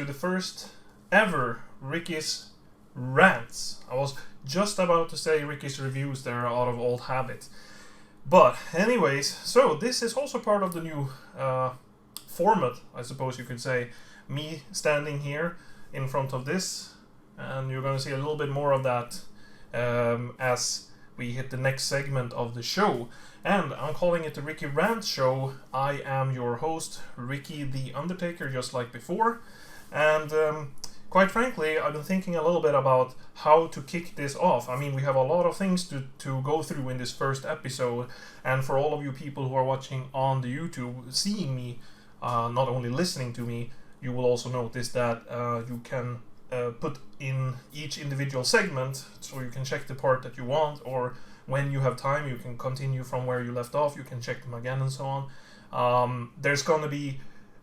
to the first ever Ricky's Rants. I was just about to say Ricky's Reviews, they're out of old habit. But anyways, so this is also part of the new format, I suppose you could say. Me standing here in front of this, and you're going to see a little bit more of that as we hit the next segment of the show. And I'm calling it the Ricky Rant Show. I am your host, Ricky the Undertaker, just like before. And quite frankly, I've been thinking a little bit about how to kick this off. I mean, we have a lot of things to go through in this first episode. And for all of you people who are watching on the YouTube, seeing me, not only listening to me, you will also notice that you can put in each individual segment, so you can check the part that you want, or when you have time you can continue from where you left off, you can check them again and so on. There's going to be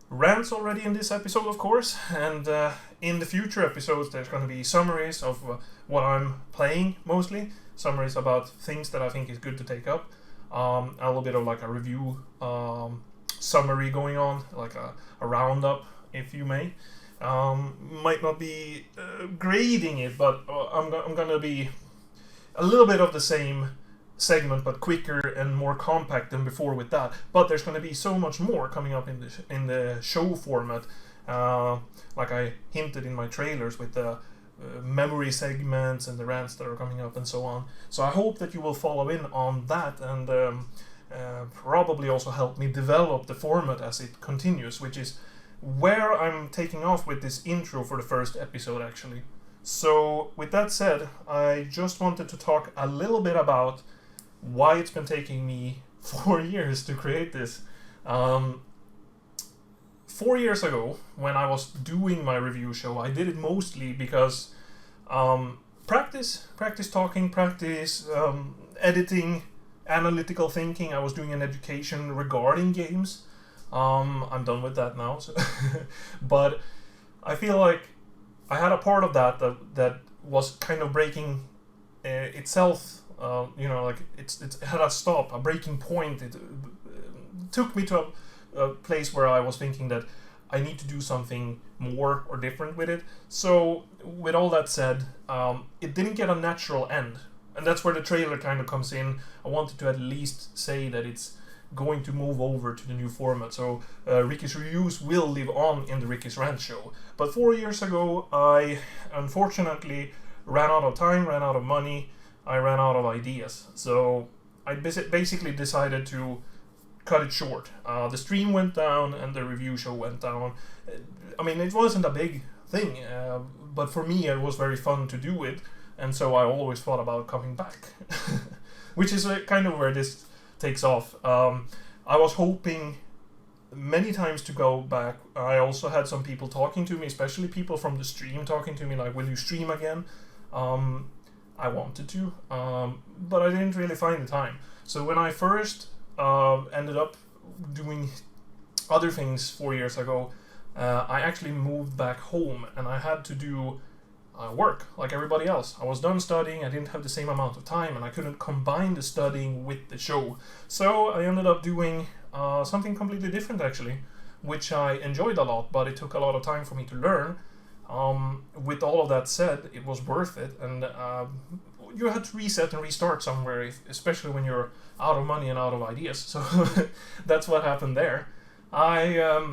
rants already in this episode, of course, and in the future episodes there's going to be summaries of what I'm playing, mostly summaries about things that I think is good to take up, a little bit of like a review summary going on, like a roundup, if you may. Might not be grading it, but I'm gonna be a little bit of the same segment, but quicker and more compact than before with that. But there's going to be so much more coming up in the show format, like I hinted in my trailers with the memory segments and the rants that are coming up and so on. So I hope that you will follow in on that and probably also help me develop the format as it continues, which is where I'm taking off with this intro for the first episode, actually. So with that said, I just wanted to talk a little bit about why it's been taking me 4 years to create this. 4 years ago, when I was doing my review show, I did it mostly because practice talking, practice editing, analytical thinking. I was doing an education regarding games. I'm done with that now, so but I feel like I had a part of that was kind of breaking itself. Like it had a stop, a breaking point. It took me to a place where I was thinking that I need to do something more or different with it. So with all that said, it didn't get a natural end, and that's where the trailer kind of comes in. I wanted to at least say that it's going to move over to the new format, so Ricky's Reviews will live on in the Ricky's Rant Show. But 4 years ago, I unfortunately ran out of time, ran out of money, I ran out of ideas, so I basically decided to cut it short. The stream went down and the review show went down. I mean, it wasn't a big thing, but for me it was very fun to do it, and so I always thought about coming back. Which is kind of where this takes off. I was hoping many times to go back. I also had some people talking to me, especially people from the stream talking to me like, will you stream again? I wanted to, but I didn't really find the time. So when I first ended up doing other things 4 years ago, I actually moved back home and I had to do work like everybody else. I was done studying, I didn't have the same amount of time, and I couldn't combine the studying with the show. So I ended up doing something completely different, actually, which I enjoyed a lot, but it took a lot of time for me to learn. With all of that said, it was worth it, and you had to reset and restart somewhere, especially when you're out of money and out of ideas. So that's what happened there. I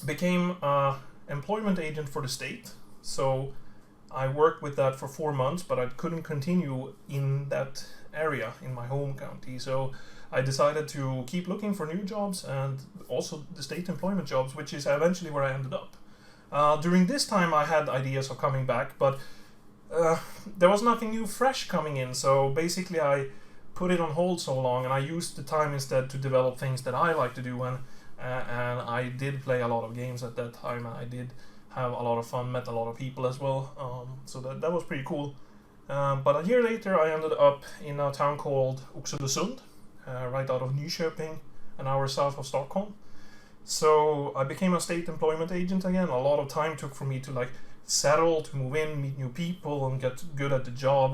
became an employment agent for the state, so I worked with that for 4 months, but I couldn't continue in that area, in my home county. So I decided to keep looking for new jobs and also the state employment jobs, which is eventually where I ended up. During this time I had ideas of coming back, but there was nothing new fresh coming in. So basically I put it on hold so long, and I used the time instead to develop things that I like to do. And I did play a lot of games at that time, and I did have a lot of fun, met a lot of people as well, so that was pretty cool. But a year later I ended up in a town called Oxelösund, right out of Nyköping, an hour south of Stockholm. So I became a state employment agent again. A lot of time took for me to like settle, to move in, meet new people, and get good at the job.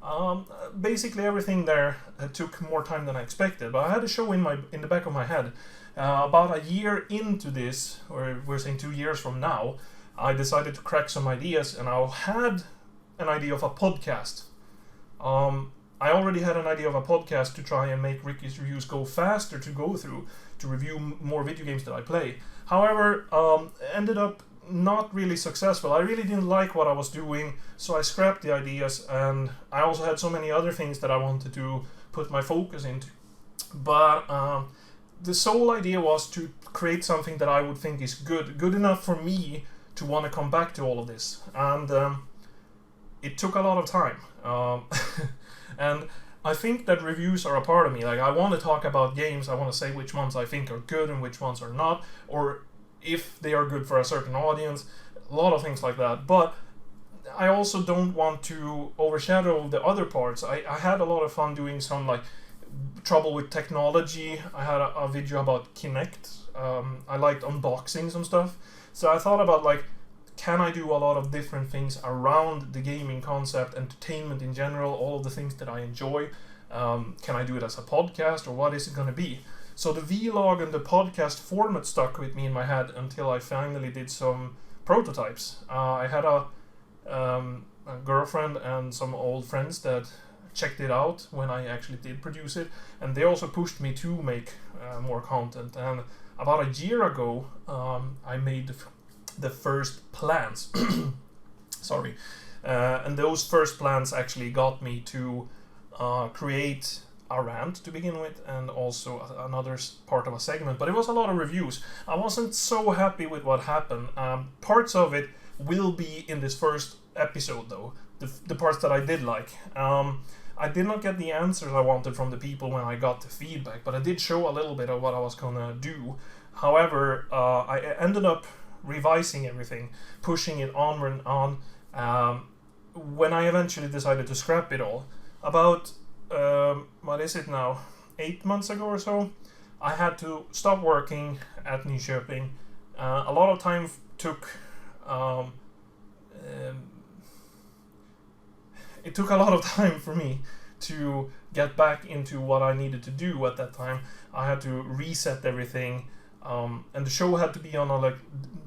And basically everything there took more time than I expected. But I had a show in the back of my head. About a year into this, or we're saying 2 years from now, I decided to crack some ideas, and I had an idea of a podcast. I already had an idea of a podcast to try and make Ricky's reviews go faster to go through, to review more video games that I play. However, ended up not really successful. I really didn't like what I was doing, so I scrapped the ideas, and I also had so many other things that I wanted to put my focus into. But the sole idea was to create something that I would think is good enough for me to want to come back to all of this. And it took a lot of time. And I think that reviews are a part of me. Like, I want to talk about games, I want to say which ones I think are good and which ones are not, or if they are good for a certain audience, a lot of things like that. But I also don't want to overshadow the other parts. I had a lot of fun doing some like trouble with technology. I had a video about Kinect. I liked unboxing some stuff. So I thought about like, can I do a lot of different things around the gaming concept, entertainment in general, all of the things that I enjoy? Can I do it as a podcast, or what is it going to be? So the vlog and the podcast format stuck with me in my head until I finally did some prototypes. I had a girlfriend and some old friends that checked it out when I actually did produce it, and they also pushed me to make more content. And about a year ago, I made the first plans. Sorry. And those first plans actually got me to create a rant to begin with, and also another part of a segment. But it was a lot of reviews. I wasn't so happy with what happened. Parts of it will be in this first episode, though. The parts that I did like. I did not get the answers I wanted from the people when I got the feedback, but I did show a little bit of what I was gonna do. However, I ended up revising everything, pushing it onward and on. When I eventually decided to scrap it all, about what is it now, 8 months ago or so, I had to stop working at Nyköping. A lot of time took it took a lot of time for me to get back into what I needed to do at that time. I had to reset everything, and the show had to be on a like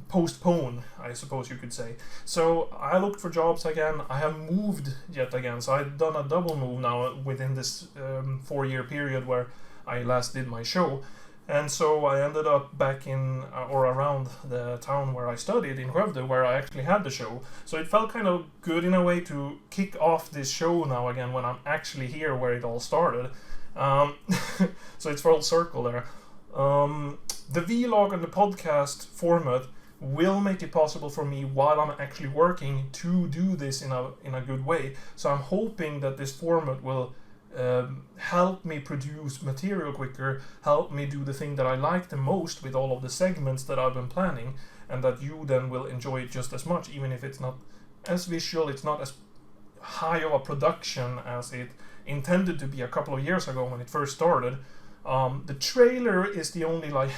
postpone, I suppose you could say. So I looked for jobs again. I have moved yet again, so I've done a double move now within this 4-year period where I last did my show. And so I ended up back in or around the town where I studied in Skövde, where I actually had the show. So it felt kind of good in a way to kick off this show now again when I'm actually here where it all started. So it's full circle there. The vlog and the podcast format will make it possible for me while I'm actually working to do this in a good way. So I'm hoping that this format will help me produce material quicker, help me do the thing that I like the most with all of the segments that I've been planning, and that you then will enjoy it just as much, even if it's not as visual, it's not as high of a production as it intended to be a couple of years ago when it first started. The trailer is the only like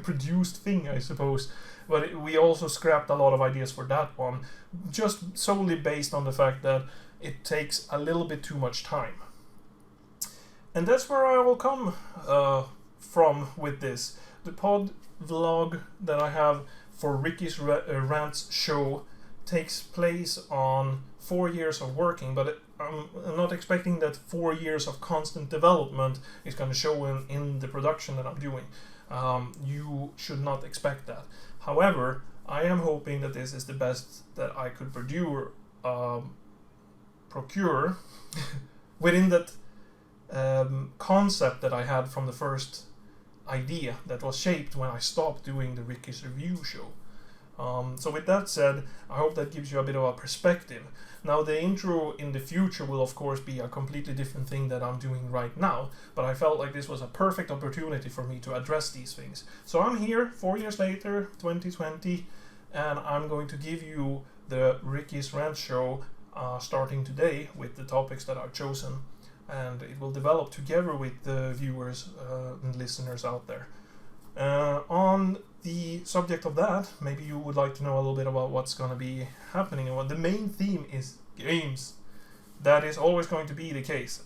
produced thing, I suppose, but we also scrapped a lot of ideas for that one, just solely based on the fact that it takes a little bit too much time. And that's where I will come from with this. The pod vlog that I have for Ricky's Rants show takes place on 4 years of working, but I'm not expecting that 4 years of constant development is going to show in the production that I'm doing. You should not expect that. However, I am hoping that this is the best that I could procure within that concept that I had from the first idea that was shaped when I stopped doing the Ricky's review show. So with that said, I hope that gives you a bit of a perspective. Now the intro in the future will of course be a completely different thing that I'm doing right now, but I felt like this was a perfect opportunity for me to address these things. So I'm here 4 years later, 2020, and I'm going to give you the Ricky's Rant show starting today with the topics that I've chosen, and it will develop together with the viewers and listeners out there. On the subject of that, maybe you would like to know a little bit about what's going to be happening, and what the main theme is: games. That is always going to be the case.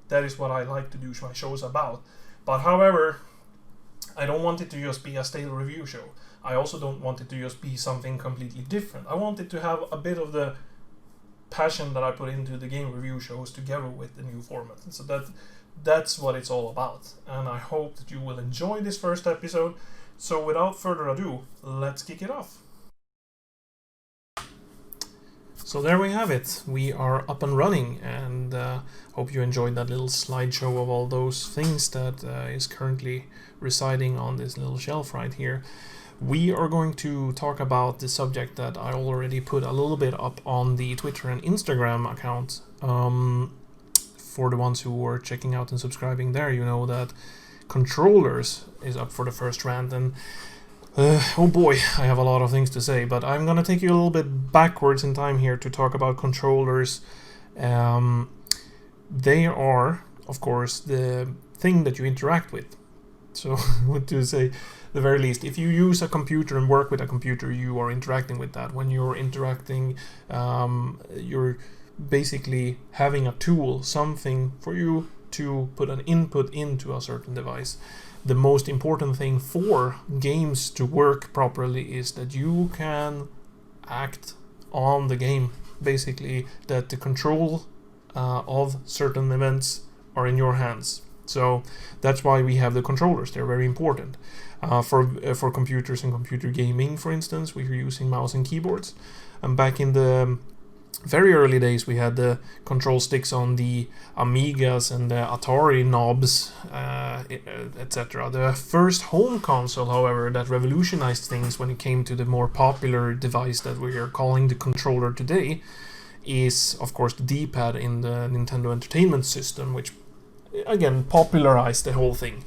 That is what I like to do my shows about. But however, I don't want it to just be a stale review show. I also don't want it to just be something completely different. I want it to have a bit of the passion that I put into the game review shows together with the new format. And so that's what it's all about. And I hope that you will enjoy this first episode. So without further ado, let's kick it off. So there we have it. We are up and running, and hope you enjoyed that little slideshow of all those things that is currently residing on this little shelf right here. We are going to talk about the subject that I already put a little bit up on the Twitter and Instagram account. For the ones who were checking out and subscribing there, you know that controllers is up for the first rant, and oh boy, I have a lot of things to say, but I'm gonna take you a little bit backwards in time here to talk about controllers. They are, of course, the thing that you interact with. So, what to say, the very least, if you use a computer and work with a computer, you are interacting with that. When you're interacting, you're basically having a tool, something for you to put an input into a certain device. The most important thing for games to work properly is that you can act on the game. Basically, that the control of certain events are in your hands. So that's why we have the controllers. They're very important. For computers and computer gaming, for instance, we were using mouse and keyboards. And back in the very early days, we had the control sticks on the Amigas and the Atari knobs, etc. The first home console, however, that revolutionized things when it came to the more popular device that we are calling the controller today is, of course, the D-pad in the Nintendo Entertainment System, which, again, popularized the whole thing.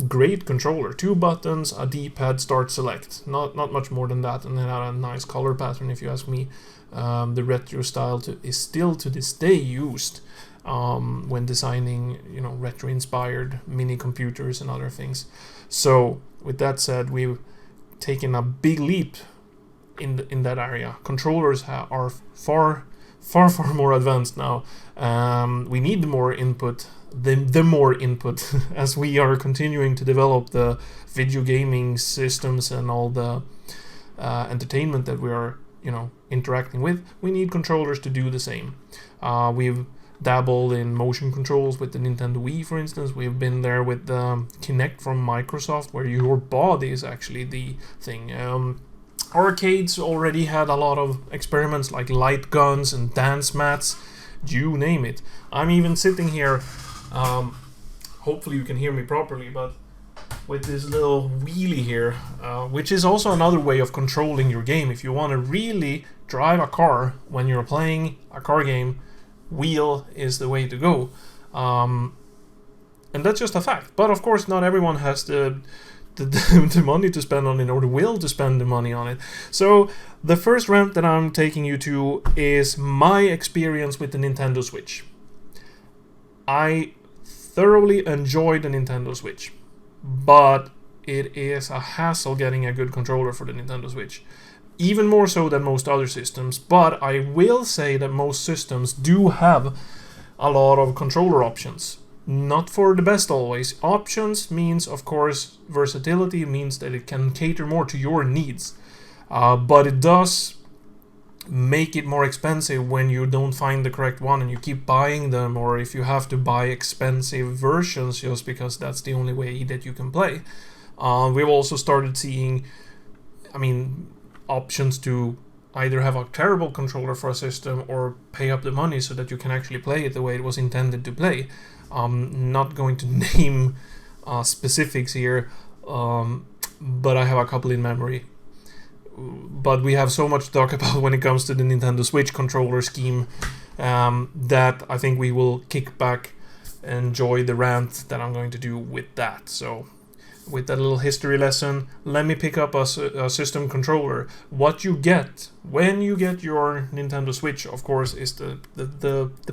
Great controller, 2 buttons, a D-pad, start, select, not much more than that, and then a nice color pattern, if you ask me. The retro style is still to this day used when designing, retro inspired mini computers and other things. So with that said, we've taken a big leap in that area. Controllers are far more advanced now. We need more input, the more input as we are continuing to develop the video gaming systems and all the entertainment that we are interacting with. We need controllers to do the same. We've dabbled in motion controls with the Nintendo Wii, for instance. We've been there with the Kinect from Microsoft, where your body is actually the thing. Arcades already had a lot of experiments like light guns and dance mats, you name it. I'm even sitting here, hopefully you can hear me properly, but with this little wheelie here, which is also another way of controlling your game. If you want to really drive a car when you're playing a car game, wheel is the way to go. And that's just a fact. But of course, not everyone has the money to spend on it, or the will to spend the money on it. So the first rant that I'm taking you to is my experience with the Nintendo Switch. I thoroughly enjoyed the Nintendo Switch, but it is a hassle getting a good controller for the Nintendo Switch. Even more so than most other systems, but I will say that most systems do have a lot of controller options. Not for the best always. Options means, of course, versatility means that it can cater more to your needs. But it does make it more expensive when you don't find the correct one and you keep buying them, or if you have to buy expensive versions just because that's the only way that you can play. We've also started seeing, options to either have a terrible controller for a system or pay up the money so that you can actually play it the way it was intended to play. I'm not going to name specifics here, but I have a couple in memory. But we have so much to talk about when it comes to the Nintendo Switch controller scheme that I think we will kick back and enjoy the rant that I'm going to do with that. So, with that little history lesson, let me pick up a system controller. What you get when you get your Nintendo Switch, of course, is the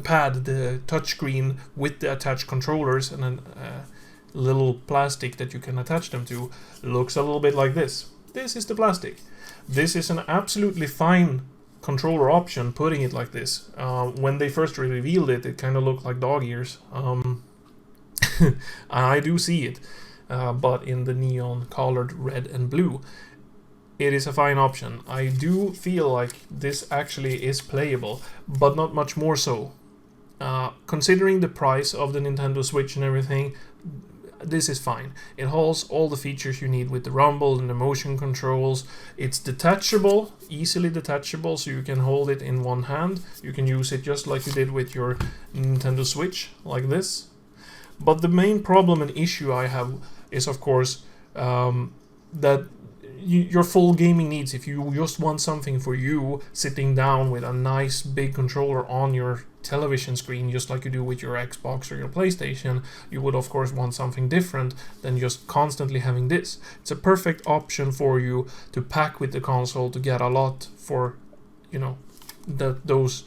pad, the touchscreen with the attached controllers and a little plastic that you can attach them to. Looks a little bit like this. This is the plastic. This is an absolutely fine controller option, putting it like this. When they first revealed it, it kind of looked like dog ears. I do see it. but in the neon colored red and blue. It is a fine option. I do feel like this actually is playable, but not much more so. Considering the price of the Nintendo Switch and everything, this is fine. It holds all the features you need with the rumble and the motion controls. It's detachable, easily detachable, so you can hold it in one hand. You can use it just like you did with your Nintendo Switch, like this. But the main problem and issue I have is, of course, that your full gaming needs, if you just want something for you, sitting down with a nice big controller on your television screen, just like you do with your Xbox or your PlayStation, you would of course want something different than just constantly having this. It's a perfect option for you to pack with the console to get a lot for, you know, those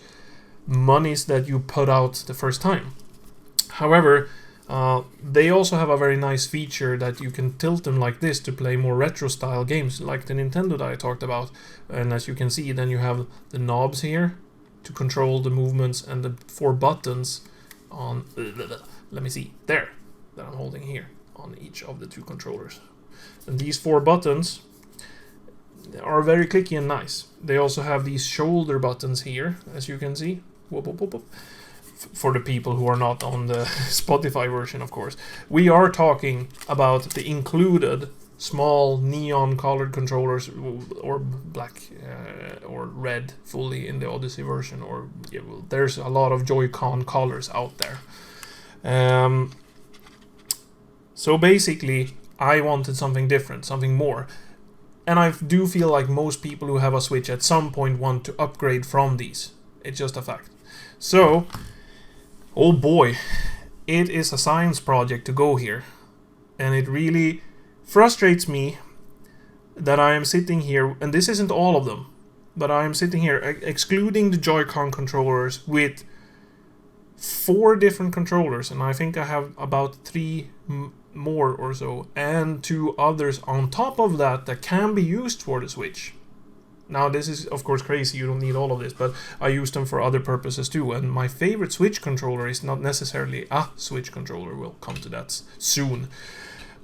monies that you put out the first time. However, they also have a very nice feature that you can tilt them like this to play more retro style games like the Nintendo that I talked about. And as you can see, then you have the knobs here to control the movements and the 4 buttons on, let me see, there, that I'm holding here on each of the 2 controllers. And these 4 buttons are very clicky and nice. They also have these shoulder buttons here, as you can see. Whoop, whoop, whoop, whoop. For the people who are not on the Spotify version, of course. We are talking about the included small neon colored controllers, or black or red fully in the Odyssey version, or yeah, well, there's a lot of Joy-Con colors out there. So basically, I wanted something different, something more. And I do feel like most people who have a Switch at some point want to upgrade from these. It's just a fact. So, oh boy, it is a science project to go here. And it really frustrates me that I am sitting here, and this isn't all of them, but I am sitting here excluding the Joy-Con controllers with 4 different controllers, and I think I have about 3 more or so, and 2 others on top of that that can be used for the Switch. Now this is of course crazy, you don't need all of this, but I use them for other purposes too, and my favorite Switch controller is not necessarily a Switch controller, we'll come to that soon.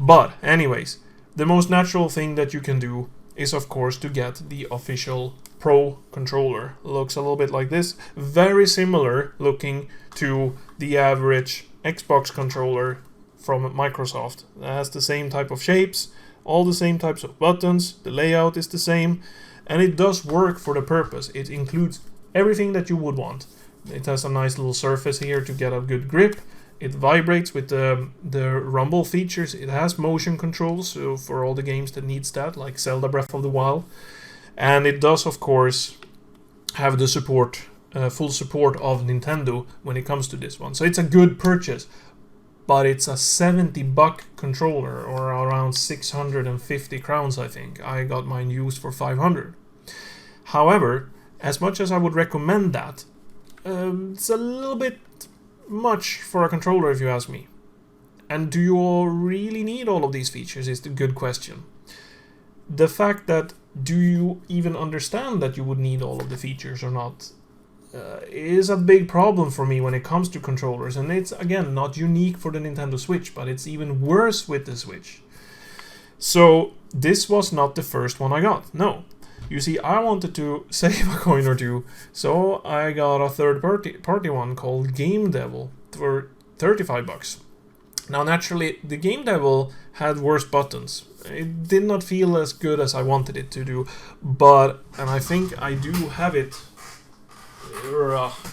But anyways, the most natural thing that you can do is of course to get the official Pro controller. Looks a little bit like this, very similar looking to the average Xbox controller from Microsoft. It has the same type of shapes, all the same types of buttons, the layout is the same, and it does work for the purpose. It includes everything that you would want. It has a nice little surface here to get a good grip. It vibrates with the rumble features. It has motion controls, so for all the games that needs that, like Zelda Breath of the Wild. And it does, of course, have the support, full support of Nintendo when it comes to this one. So it's a good purchase, but it's a $70 controller, or around 650 crowns, I think. I got mine used for 500. However, as much as I would recommend that, it's a little bit much for a controller if you ask me. And do you all really need all of these features is the good question. The fact that do you even understand that you would need all of the features or not is a big problem for me when it comes to controllers, and it's again not unique for the Nintendo Switch, but it's even worse with the Switch. So this was not the first one I got. No. You see, I wanted to save a coin or two, so I got a third-party one called Game Devil for $35. Now, naturally, the Game Devil had worse buttons. It did not feel as good as I wanted it to do, but, and I think I do have it,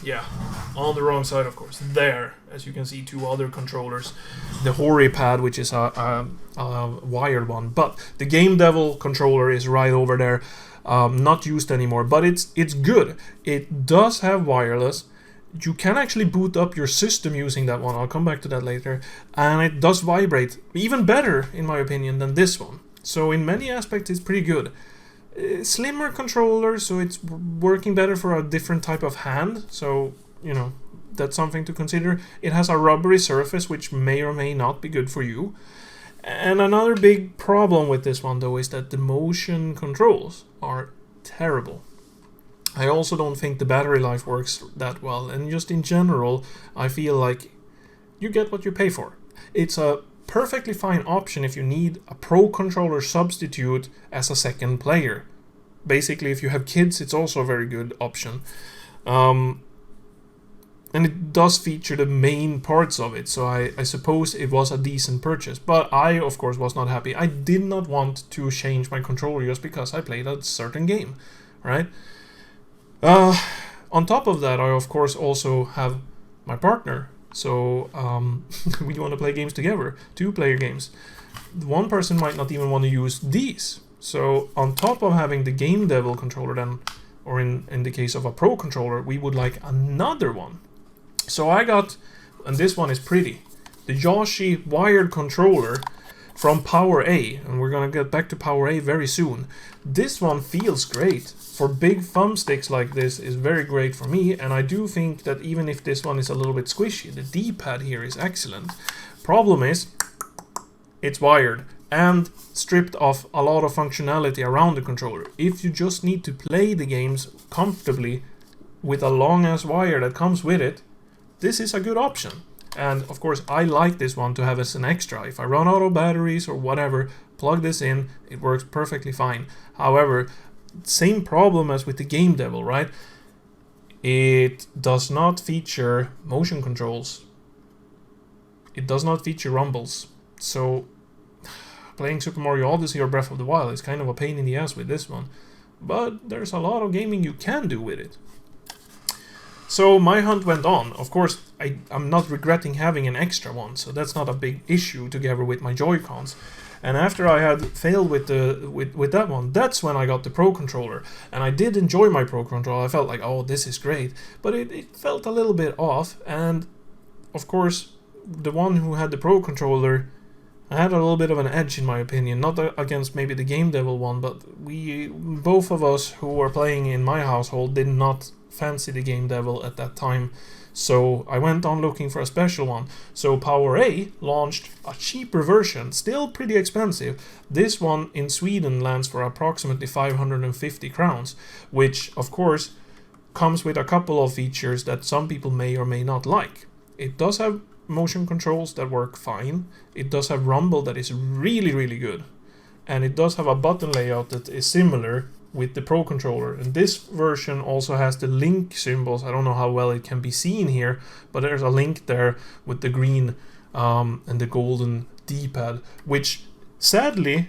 yeah, on the wrong side, of course. There, as you can see, 2 other controllers. The Hori pad, which is a wired one, but the Game Devil controller is right over there. Not used anymore, but it's good. It does have wireless. You can actually boot up your system using that one. I'll come back to that later. And it does vibrate even better, in my opinion, than this one. So in many aspects, it's pretty good. Slimmer controller, so it's working better for a different type of hand. So, you know, that's something to consider. It has a rubbery surface, which may or may not be good for you. And another big problem with this one, though, is that the motion controls are terrible. I also don't think the battery life works that well, and just in general, I feel like you get what you pay for. It's a perfectly fine option if you need a Pro Controller substitute as a second player. Basically, if you have kids, it's also a very good option. And it does feature the main parts of it, so I suppose it was a decent purchase. But I, of course, was not happy. I did not want to change my controller just because I played a certain game, right? On top of that, I, of course, also have my partner. So we want to play games together, 2-player games. One person might not even want to use these. So on top of having the Game Devil controller then, or in the case of a Pro Controller, we would like another one. So I got, and this one is pretty, the Yoshi wired controller from Power A, and we're gonna get back to Power A very soon. This one feels great. For big thumbsticks like this is very great for me, and I do think that even if this one is a little bit squishy, the D-pad here is excellent. Problem is, it's wired and stripped of a lot of functionality around the controller. If you just need to play the games comfortably with a long-ass wire that comes with it, this is a good option. And of course, I like this one to have as an extra. If I run out of batteries or whatever, plug this in, it works perfectly fine. However, same problem as with the Game Devil, right? It does not feature motion controls. It does not feature rumbles. So playing Super Mario Odyssey or Breath of the Wild is kind of a pain in the ass with this one. But there's a lot of gaming you can do with it. So my hunt went on. Of course, I'm not regretting having an extra one, so that's not a big issue together with my Joy-Cons. And after I had failed with that one, that's when I got the Pro Controller. And I did enjoy my Pro Controller. I felt like, oh, this is great. But it felt a little bit off. And of course, the one who had the Pro Controller, I had a little bit of an edge in my opinion. Not against maybe the Game Devil one, but both of us who were playing in my household did not fancy the Game Devil at that time. So I went on looking for a special one. So Power A launched a cheaper version, still pretty expensive. This one in Sweden lands for approximately 550 crowns, which of course comes with a couple of features that some people may or may not like. It does have motion controls that work fine. It does have rumble that is really, really good. And it does have a button layout that is similar with the Pro Controller. And this version also has the link symbols. I don't know how well it can be seen here, but there's a link there with the green and the golden D-pad, which sadly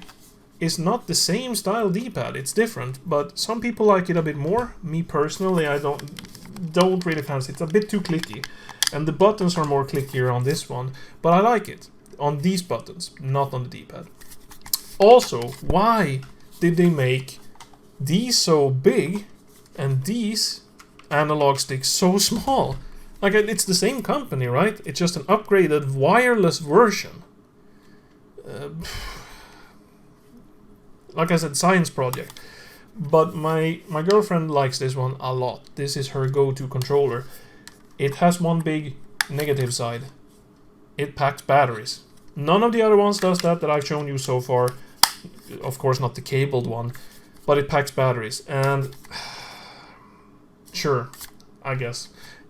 is not the same style D-pad. It's different, but some people like it a bit more. Me personally, I don't really fancy it. It's a bit too clicky. And the buttons are more clickier on this one, but I like it on these buttons, not on the D-pad. Also, why did they make these so big and these analog sticks so small? Like, it's the same company, right? It's just an upgraded wireless version. Like I said, science project. But my girlfriend likes this one a lot. This is her go-to controller. It has one big negative side. It packs batteries. None of the other ones does that I've shown you so far. Of course, not the cabled one. But it packs batteries, and sure, I guess.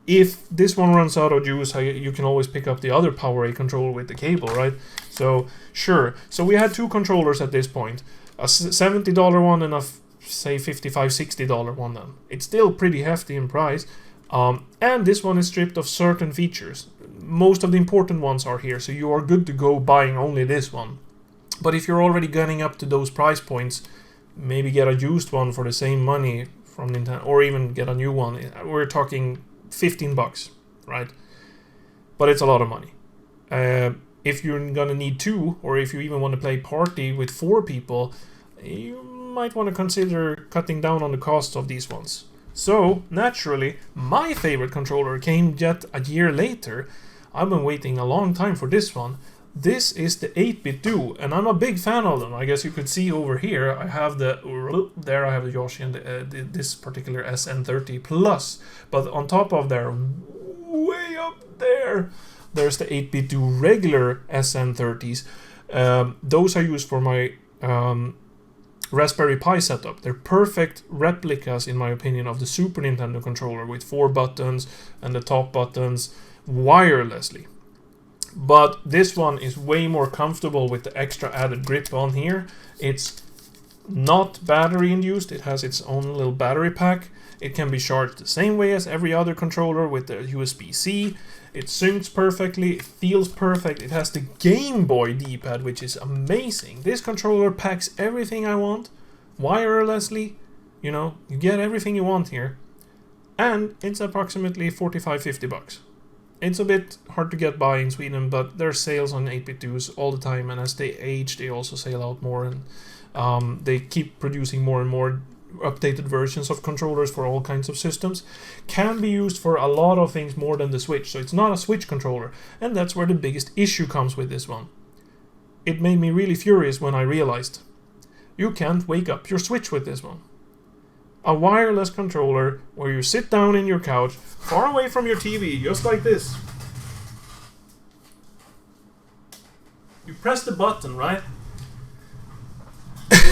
If this one runs out of juice, you can always pick up the other Power A controller with the cable, right? So, sure. So we had two controllers at this point. A $70 one and a, say, $55, $60 one then. It's still pretty hefty in price. And this one is stripped of certain features. Most of the important ones are here, so you are good to go buying only this one. But if you're already gunning up to those price points, maybe get a used one for the same money from Nintendo, or even get a new one. We're talking $15, right? But it's a lot of money. If you're gonna need two, or if you even want to play party with 4 people, you might want to consider cutting down on the cost of these ones. So, naturally, my favorite controller came yet a year later. I've been waiting a long time for this one. This is the 8-bit Duo, and I'm a big fan of them. I guess you could see over here, I have the Yoshi and this particular SN30 Plus. But on top of there, way up there, there's the 8-bit Duo regular SN30s. Those I use for my Raspberry Pi setup. They're perfect replicas, in my opinion, of the Super Nintendo controller with 4 buttons and the top buttons wirelessly. But this one is way more comfortable with the extra added grip on here. It's not battery induced, it has its own little battery pack. It can be charged the same way as every other controller with the USB-C. It syncs perfectly, it feels perfect. It has the Game Boy D-pad, which is amazing. This controller packs everything I want, wirelessly. You know, you get everything you want here. And it's approximately 45-50 bucks. It's a bit hard to get by in Sweden, but there's sales on 8BitDo's all the time, and as they age, they also sell out more, and they keep producing more and more updated versions of controllers for all kinds of systems. Can be used for a lot of things more than the Switch, so it's not a Switch controller, and that's where the biggest issue comes with this one. It made me really furious when I realized you can't wake up your Switch with this one. A wireless controller where you sit down in your couch, far away from your TV, just like this. You press the button, right?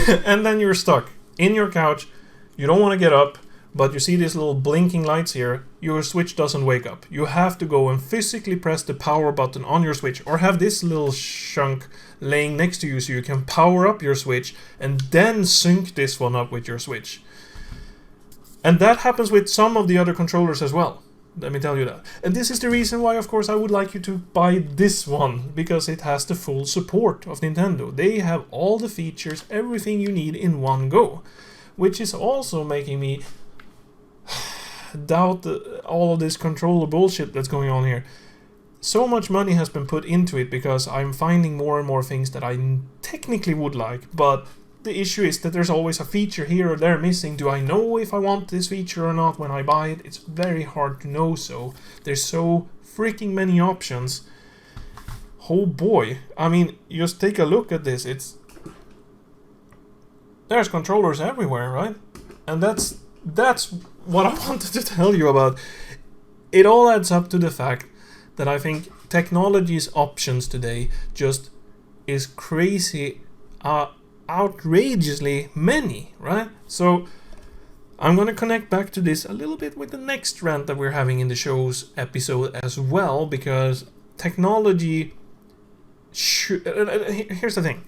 And then you're stuck in your couch. You don't want to get up, but you see these little blinking lights here. Your Switch doesn't wake up. You have to go and physically press the power button on your Switch, or have this little chunk laying next to you so you can power up your Switch and then sync this one up with your Switch. And that happens with some of the other controllers as well. Let me tell you that. And this is the reason why, of course, I would like you to buy this one, because it has the full support of Nintendo. They have all the features, everything you need in one go, which is also making me doubt all of this controller bullshit that's going on here. So much money has been put into it because I'm finding more and more things that I technically would like, but the issue is that there's always a feature here or there missing. Do I know if I want this feature or not when I buy it? It's very hard to know, so there's so freaking many options. Oh boy. I mean, just take a look at this. There's controllers everywhere, right? And that's what I wanted to tell you about. It all adds up to the fact that I think technology's options today just is crazy, outrageously many, right? So I'm going to connect back to this a little bit with the next rant that we're having in the show's episode as well, because technology here's the thing.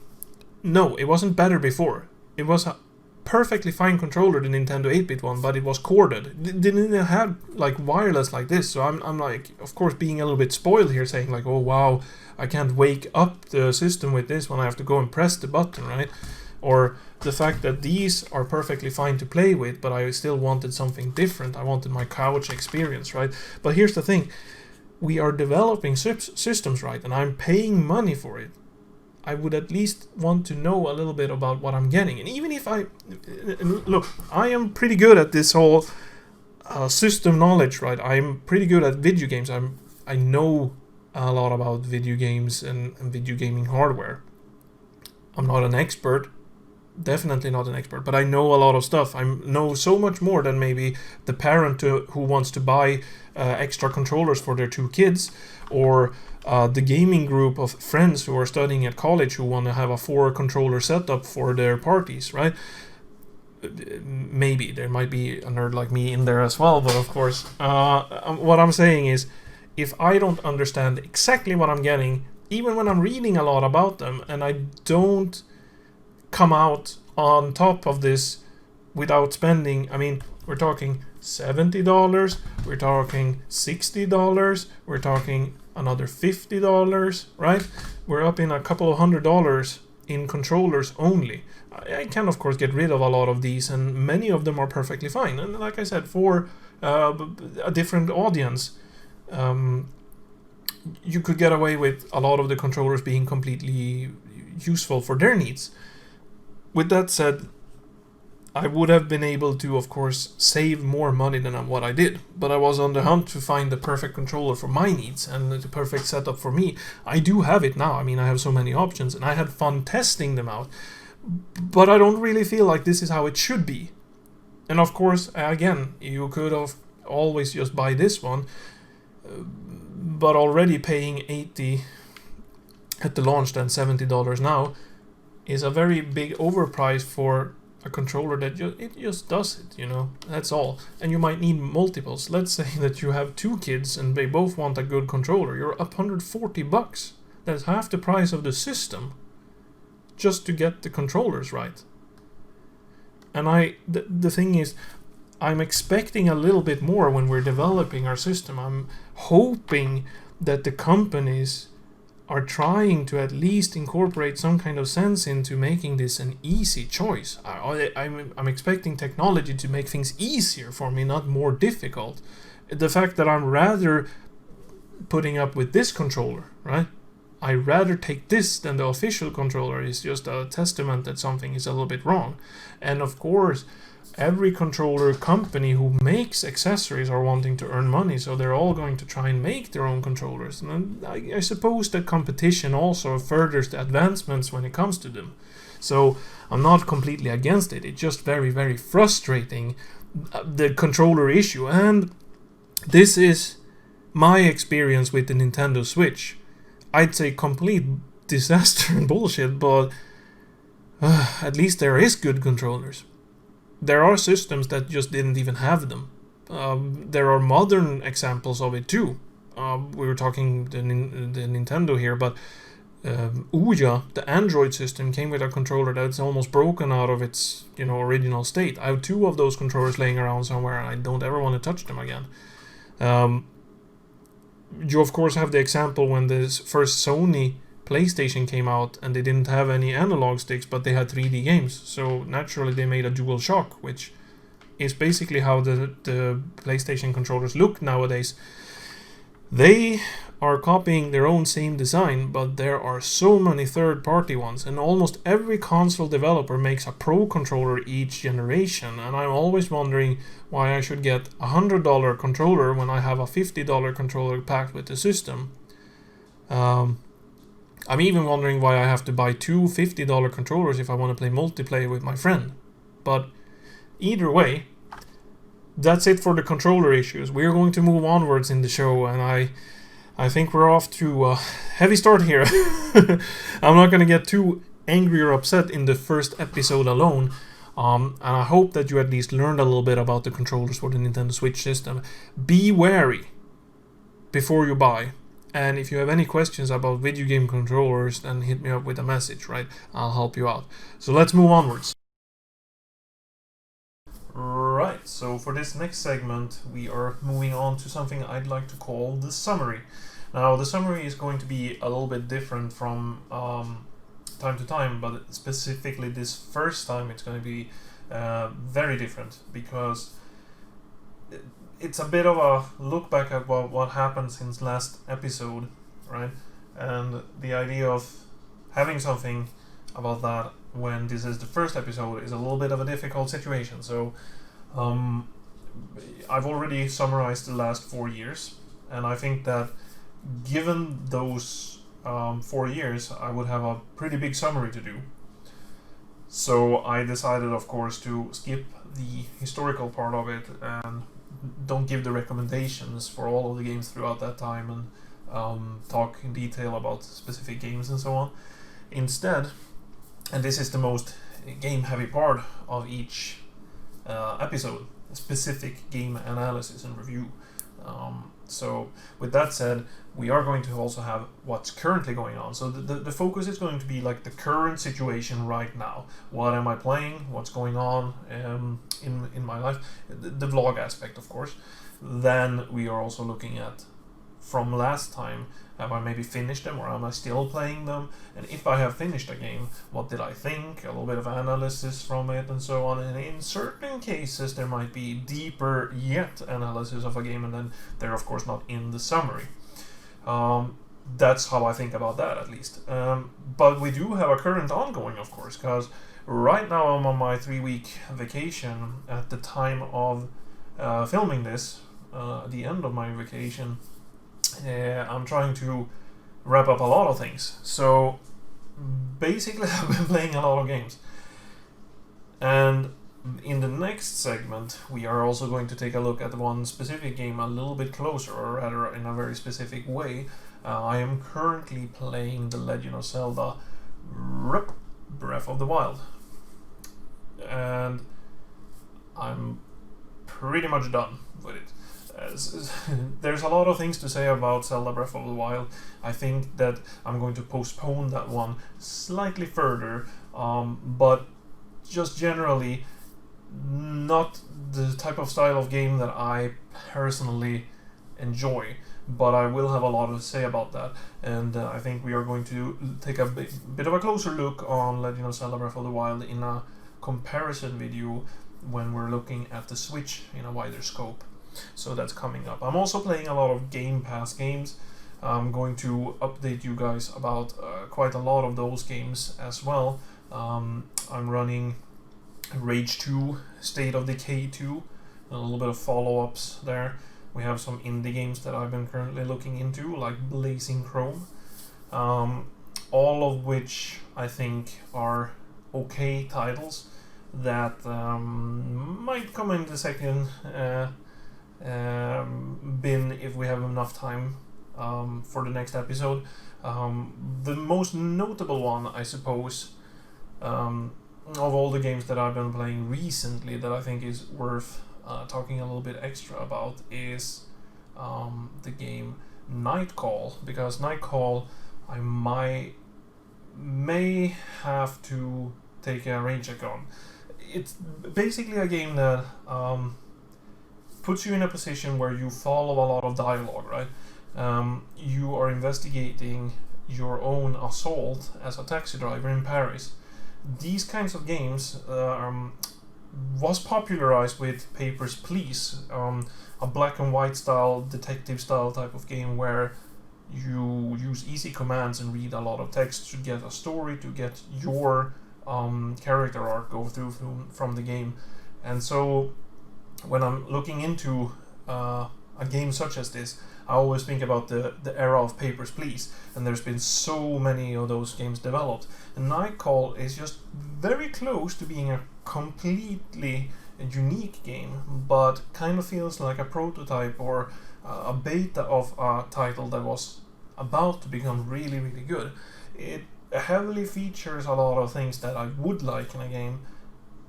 No, it wasn't better before. It was a perfectly fine controller, the Nintendo 8-bit one, but it was corded. It didn't have like wireless like this, so I'm like, of course, being a little bit spoiled here, saying like, oh wow, I can't wake up the system with this one, I have to go and press the button, right? Or the fact that these are perfectly fine to play with, but I still wanted something different. I wanted my couch experience, right? But here's the thing, we are developing systems, right? And I'm paying money for it. I would at least want to know a little bit about what I'm getting. And even if look, I am pretty good at this whole system knowledge, right? I'm pretty good at video games. I know a lot about video games and video gaming hardware. I'm not an expert, definitely not an expert, but I know a lot of stuff. I know so much more than maybe the parent who wants to buy extra controllers for their 2 kids, or the gaming group of friends who are studying at college who want to have a 4-controller setup for their parties, right? Maybe there might be a nerd like me in there as well, but of course, what I'm saying is, if I don't understand exactly what I'm getting, even when I'm reading a lot about them, and I don't come out on top of this without spending, I mean, we're talking $70, we're talking $60, we're talking another $50, right? We're up in a couple of $100 in controllers only. I can of course get rid of a lot of these, and many of them are perfectly fine. And like I said, for a different audience, you could get away with a lot of the controllers being completely useful for their needs. With that said, I would have been able to, of course, save more money than what I did, but I was on the hunt to find the perfect controller for my needs and the perfect setup for me. I do have it now. I mean, I have so many options, and I had fun testing them out, but I don't really feel like this is how it should be. And of course, again, you could have always just buy this one, but already paying $80 at the launch, then $70 now, is a very big overprice for a controller that it just does it, you know, that's all. And you might need multiples. Let's say that you have 2 kids and they both want a good controller. You're up $140. That's half the price of the system just to get the controllers right. And the thing is, I'm expecting a little bit more when we're developing our system. I'm hoping that the companies are trying to at least incorporate some kind of sense into making this an easy choice. I'm expecting technology to make things easier for me, not more difficult. The fact that I'm rather putting up with this controller, right? I rather take this than the official controller is just a testament that something is a little bit wrong. And of course, every controller company who makes accessories are wanting to earn money, so they're all going to try and make their own controllers. And I suppose that competition also furthers the advancements when it comes to them. So I'm not completely against it. It's just very, very frustrating, the controller issue. And this is my experience with the Nintendo Switch. I'd say complete disaster and bullshit, but at least there is good controllers. There are systems that just didn't even have them. There are modern examples of it too. We were talking the Nintendo here, but Ouya, the Android system, came with a controller that's almost broken out of its original state. I have 2 of those controllers laying around somewhere, and I don't ever want to touch them again. You of course have the example when the first Sony PlayStation came out and they didn't have any analog sticks, but they had 3D games, so naturally they made a DualShock, which is basically how the PlayStation controllers look nowadays. They are copying their own same design, but there are so many third-party ones, and almost every console developer makes a pro controller each generation, and I'm always wondering why I should get a $100 controller when I have a $50 controller packed with the system. I'm even wondering why I have to buy 2 $50 controllers if I want to play multiplayer with my friend. But either way, that's it for the controller issues. We're going to move onwards in the show, and I think we're off to a heavy start here. I'm not going to get too angry or upset in the first episode alone. And I hope that you at least learned a little bit about the controllers for the Nintendo Switch system. Be wary before you buy. And if you have any questions about video game controllers, then hit me up with a message, right? I'll help you out. So let's move onwards. Right, so for this next segment, we are moving on to something I'd like to call the summary. Now, the summary is going to be a little bit different from time to time, but specifically this first time it's going to be very different, because it's a bit of a look back at what happened since last episode, right? And the idea of having something about that when this is the first episode is a little bit of a difficult situation. So I've already summarized the last 4 years, and I think that given those 4 years, I would have a pretty big summary to do. So I decided, of course, to skip the historical part of it and don't give the recommendations for all of the games throughout that time and talk in detail about specific games and so on. Instead, and this is the most game-heavy part of each episode, specific game analysis and review. So with that said, we are going to also have what's currently going on. So the focus is going to be like the current situation right now. What am I playing? What's going on in my life? The vlog aspect, of course. Then we are also looking at, from last time, have I maybe finished them, or am I still playing them? And if I have finished a game, what did I think? A little bit of analysis from it and so on. And in certain cases, there might be deeper yet analysis of a game, and then they're of course not in the summary. That's how I think about that, at least. But we do have a current ongoing, of course, because right now I'm on my 3-week vacation at the time of filming this, the end of my vacation. I'm trying to wrap up a lot of things. So basically I've been playing a lot of games. And in the next segment we are also going to take a look at one specific game a little bit closer, or rather in a very specific way. I am currently playing The Legend of Zelda Breath of the Wild. and I'm pretty much done with it. There's a lot of things to say about Zelda Breath of the Wild. I think that I'm going to postpone that one slightly further, but just generally not the type of style of game that I personally enjoy, but I will have a lot to say about that, and I think we are going to take a bit of a closer look on Legend of Zelda Breath of the Wild in a comparison video when we're looking at the Switch in a wider scope. So that's coming up. I'm also playing a lot of Game Pass games. I'm going to update you guys about quite a lot of those games as well. I'm running Rage 2, State of Decay 2, a little bit of follow-ups there. We have some indie games that I've been currently looking into, like Blazing Chrome, all of which I think are okay titles that might come in the second bin if we have enough time for the next episode. The most notable one, I suppose, of all the games that I've been playing recently that I think is worth talking a little bit extra about is the game Nightcall, because Nightcall I may have to take a rain check on. It's basically a game that puts you in a position where you follow a lot of dialogue, right? You are investigating your own assault as a taxi driver in Paris. These kinds of games was popularized with Papers, Please, a black and white style, detective style type of game where you use easy commands and read a lot of text to get a story, to get your character arc go through from the game. And so when I'm looking into a game such as this, I always think about the era of Papers, Please, and there's been so many of those games developed. And Nightcall is just very close to being a completely unique game, but kind of feels like a prototype or a beta of a title that was about to become really, really good. It heavily features a lot of things that I would like in a game,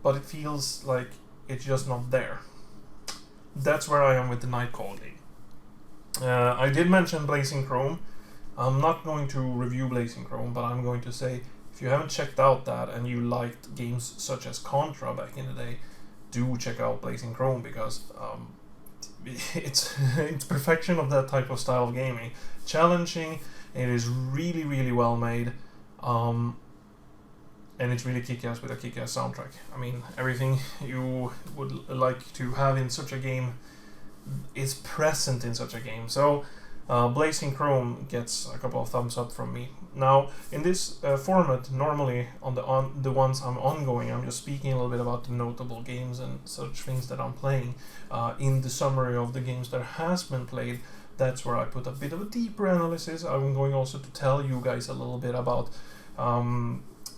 but it feels like it's just not there. That's where I am with the Nightcall game. I did mention Blazing Chrome. I'm not going to review Blazing Chrome, but I'm going to say, if you haven't checked out that and you liked games such as Contra back in the day, do check out Blazing Chrome, because it's perfection of that type of style of gaming. Challenging, it is really, really well made, and it's really kick-ass with a kick-ass soundtrack. I mean, everything you would like to have in such a game is present in such a game. So Blazing Chrome gets a couple of thumbs up from me. Now, in this format, normally on the ones I'm ongoing, I'm just speaking a little bit about the notable games and such things that I'm playing. In the summary of the games that has been played, that's where I put a bit of a deeper analysis. I'm going also to tell you guys a little bit about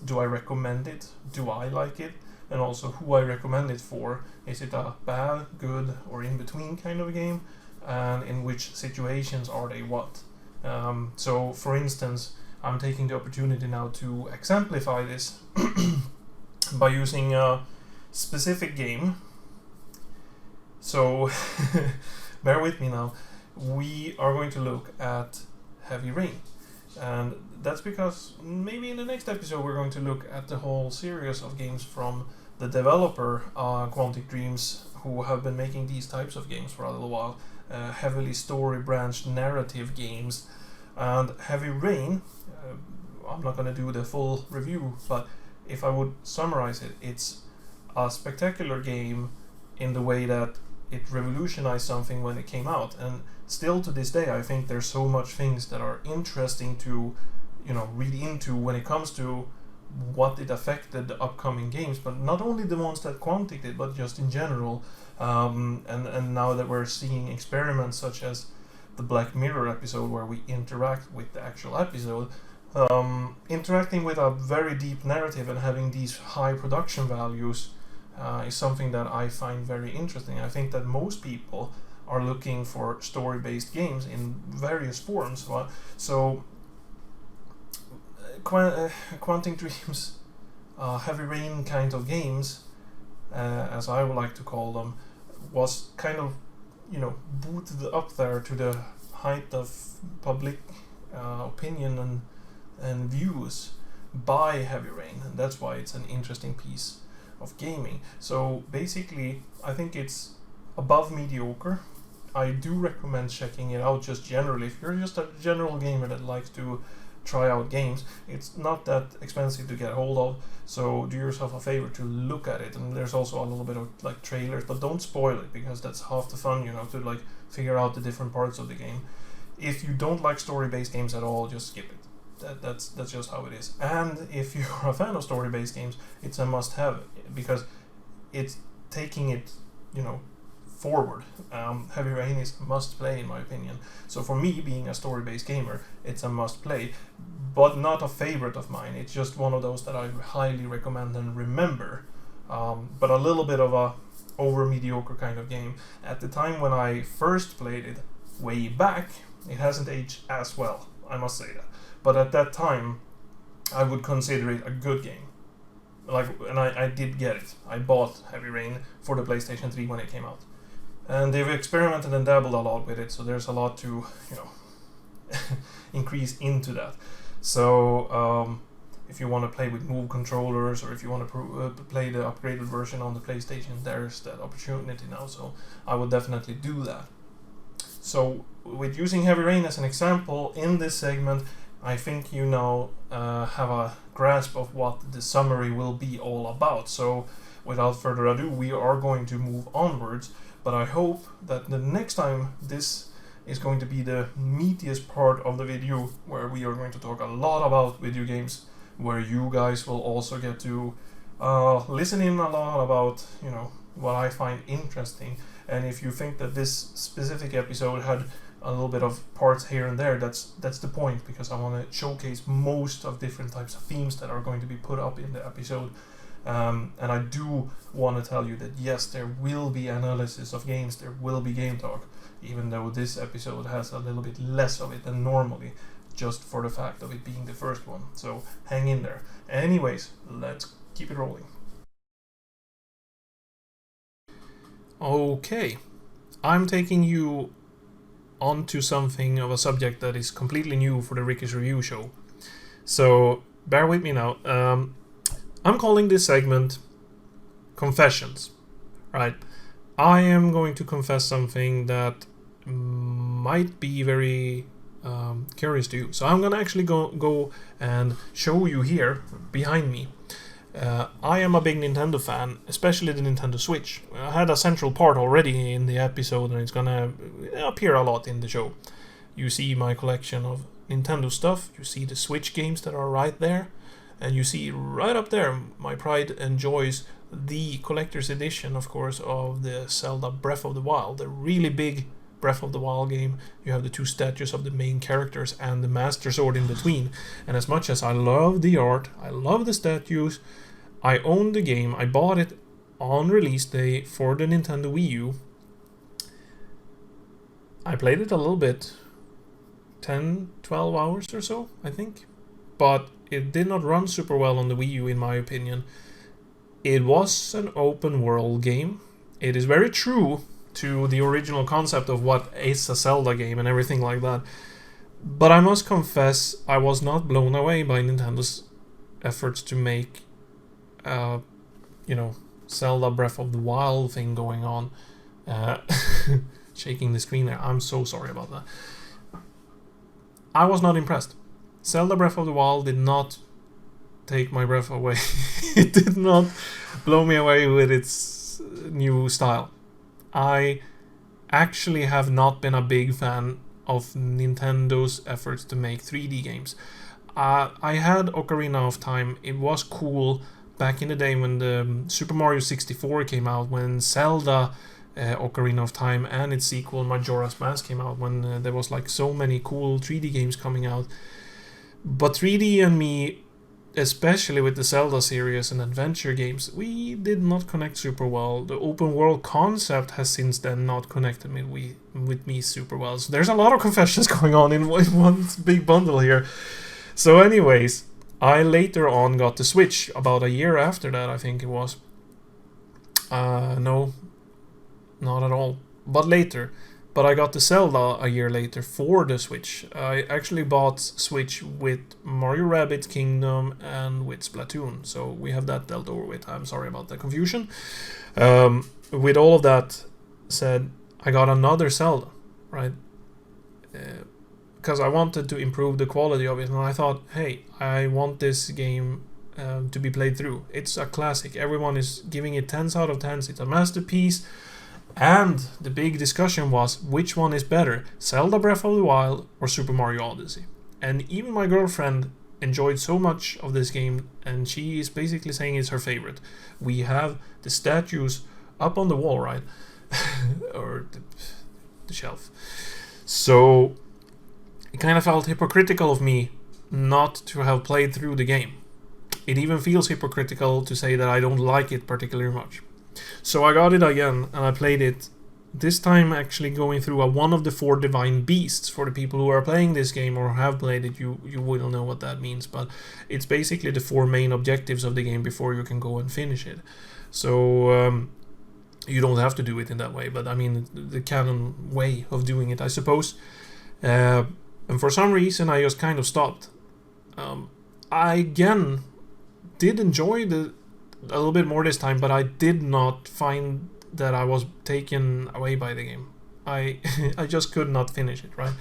do I recommend it, do I like it, and also who I recommend it for. Is it a bad, good, or in-between kind of a game? And in which situations are they what? So, for instance, I'm taking the opportunity now to exemplify this by using a specific game. So, bear with me now. We are going to look at Heavy Rain. And that's because maybe in the next episode we're going to look at the whole series of games from the developer Quantic Dreams, who have been making these types of games for a little while, heavily story-branched narrative games. And Heavy Rain, I'm not going to do the full review, but if I would summarize it, it's a spectacular game in the way that it revolutionized something when it came out, and still to this day I think there's so much things that are interesting to read into when it comes to what it affected the upcoming games, but not only the ones that Quantic did, but just in general. And now that we're seeing experiments such as the Black Mirror episode where we interact with the actual episode, interacting with a very deep narrative and having these high production values is something that I find very interesting. I think that most people are looking for story-based games in various forms. So Quantic Dreams, Heavy Rain kind of games as I would like to call them, was kind of, booted up there to the height of public opinion and views by Heavy Rain, and that's why it's an interesting piece of gaming. So basically, I think it's above mediocre. I do recommend checking it out just generally. If you're just a general gamer that likes to try out games, it's not that expensive to get hold of, so do yourself a favor to look at it. And there's also a little bit of like trailers, but don't spoil it, because that's half the fun, to like figure out the different parts of the game. If you don't like story-based games at all, just skip it. That's just how it is. And if you're a fan of story-based games, it's a must-have, because it's taking it, forward. Heavy Rain is a must-play in my opinion. So for me, being a story-based gamer, it's a must-play, but not a favorite of mine. It's just one of those that I highly recommend and remember. But a little bit of a over-mediocre kind of game. At the time when I first played it, way back, it hasn't aged as well, I must say that. But at that time, I would consider it a good game. And I did get it. I bought Heavy Rain for the PlayStation 3 when it came out. And they've experimented and dabbled a lot with it, so there's a lot to, increase into that. So, if you want to play with Move controllers, or if you want to play the upgraded version on the PlayStation, there's that opportunity now, so I would definitely do that. So, with using Heavy Rain as an example in this segment, I think you now have a grasp of what the summary will be all about. So, without further ado, we are going to move onwards. But I hope that the next time this is going to be the meatiest part of the video, where we are going to talk a lot about video games, where you guys will also get to listen in a lot about, what I find interesting. And if you think that this specific episode had a little bit of parts here and there, that's the point, because I want to showcase most of different types of themes that are going to be put up in the episode. And I do want to tell you that yes, there will be analysis of games, there will be game talk, even though this episode has a little bit less of it than normally, just for the fact of it being the first one. So hang in there. Anyways, let's keep it rolling. Okay, I'm taking you onto something of a subject that is completely new for the Ricky's Review Show. So bear with me now. I'm calling this segment Confessions, right? I am going to confess something that might be very curious to you. So I'm going to actually go and show you here, behind me. I am a big Nintendo fan, especially the Nintendo Switch. I had a central part already in the episode, and it's going to appear a lot in the show. You see my collection of Nintendo stuff, you see the Switch games that are right there, and you see right up there, my pride enjoys the collector's edition, of course, of the Zelda Breath of the Wild, the really big Breath of the Wild game. You have the two statues of the main characters and the Master Sword in between. And as much as I love the art, I love the statues, I own the game, I bought it on release day for the Nintendo Wii U. I played it a little bit, 10, 12 hours or so, I think. But it did not run super well on the Wii U, in my opinion. It was an open world game. It is very true to the original concept of what is a Zelda game and everything like that. But I must confess, I was not blown away by Nintendo's efforts to make, Zelda Breath of the Wild thing going on. Shaking the screen there. I'm so sorry about that. I was not impressed. Zelda Breath of the Wild did not take my breath away. It did not blow me away with its new style. I actually have not been a big fan of Nintendo's efforts to make 3D games. I had Ocarina of Time. It was cool back in the day when the Super Mario 64 came out, when Zelda Ocarina of Time and its sequel Majora's Mask came out, when there was like so many cool 3D games coming out. But 3D and me, especially with the Zelda series and adventure games, we did not connect super well. The open world concept has since then not connected with me super well. So there's a lot of confessions going on in one big bundle here. So anyways, I later on got the Switch, about a year after that I think it was. No, not at all. But later. But I got the Zelda a year later for the Switch. I actually bought Switch with Mario Rabbids Kingdom and with Splatoon. So we have that dealt over with. I'm sorry about the confusion. With all of that said, I got another Zelda, right? Because I wanted to improve the quality of it. And I thought, hey, I want this game to be played through. It's a classic. Everyone is giving it 10s out of 10s. It's a masterpiece. And the big discussion was, which one is better, Zelda Breath of the Wild or Super Mario Odyssey? And even my girlfriend enjoyed so much of this game, and she is basically saying it's her favorite. We have the statues up on the wall, right? Or the shelf. So it kind of felt hypocritical of me not to have played through the game. It even feels hypocritical to say that I don't like it particularly much. So I got it again, and I played it. This time actually going through one of the 4 divine beasts. For the people who are playing this game or have played it, you will know what that means. But it's basically the 4 main objectives of the game before you can go and finish it. So you don't have to do it in that way, but I mean the canon way of doing it, I suppose. And for some reason I just kind of stopped. I again did enjoy a little bit more this time, but I did not find that I was taken away by the game. I just could not finish it, right?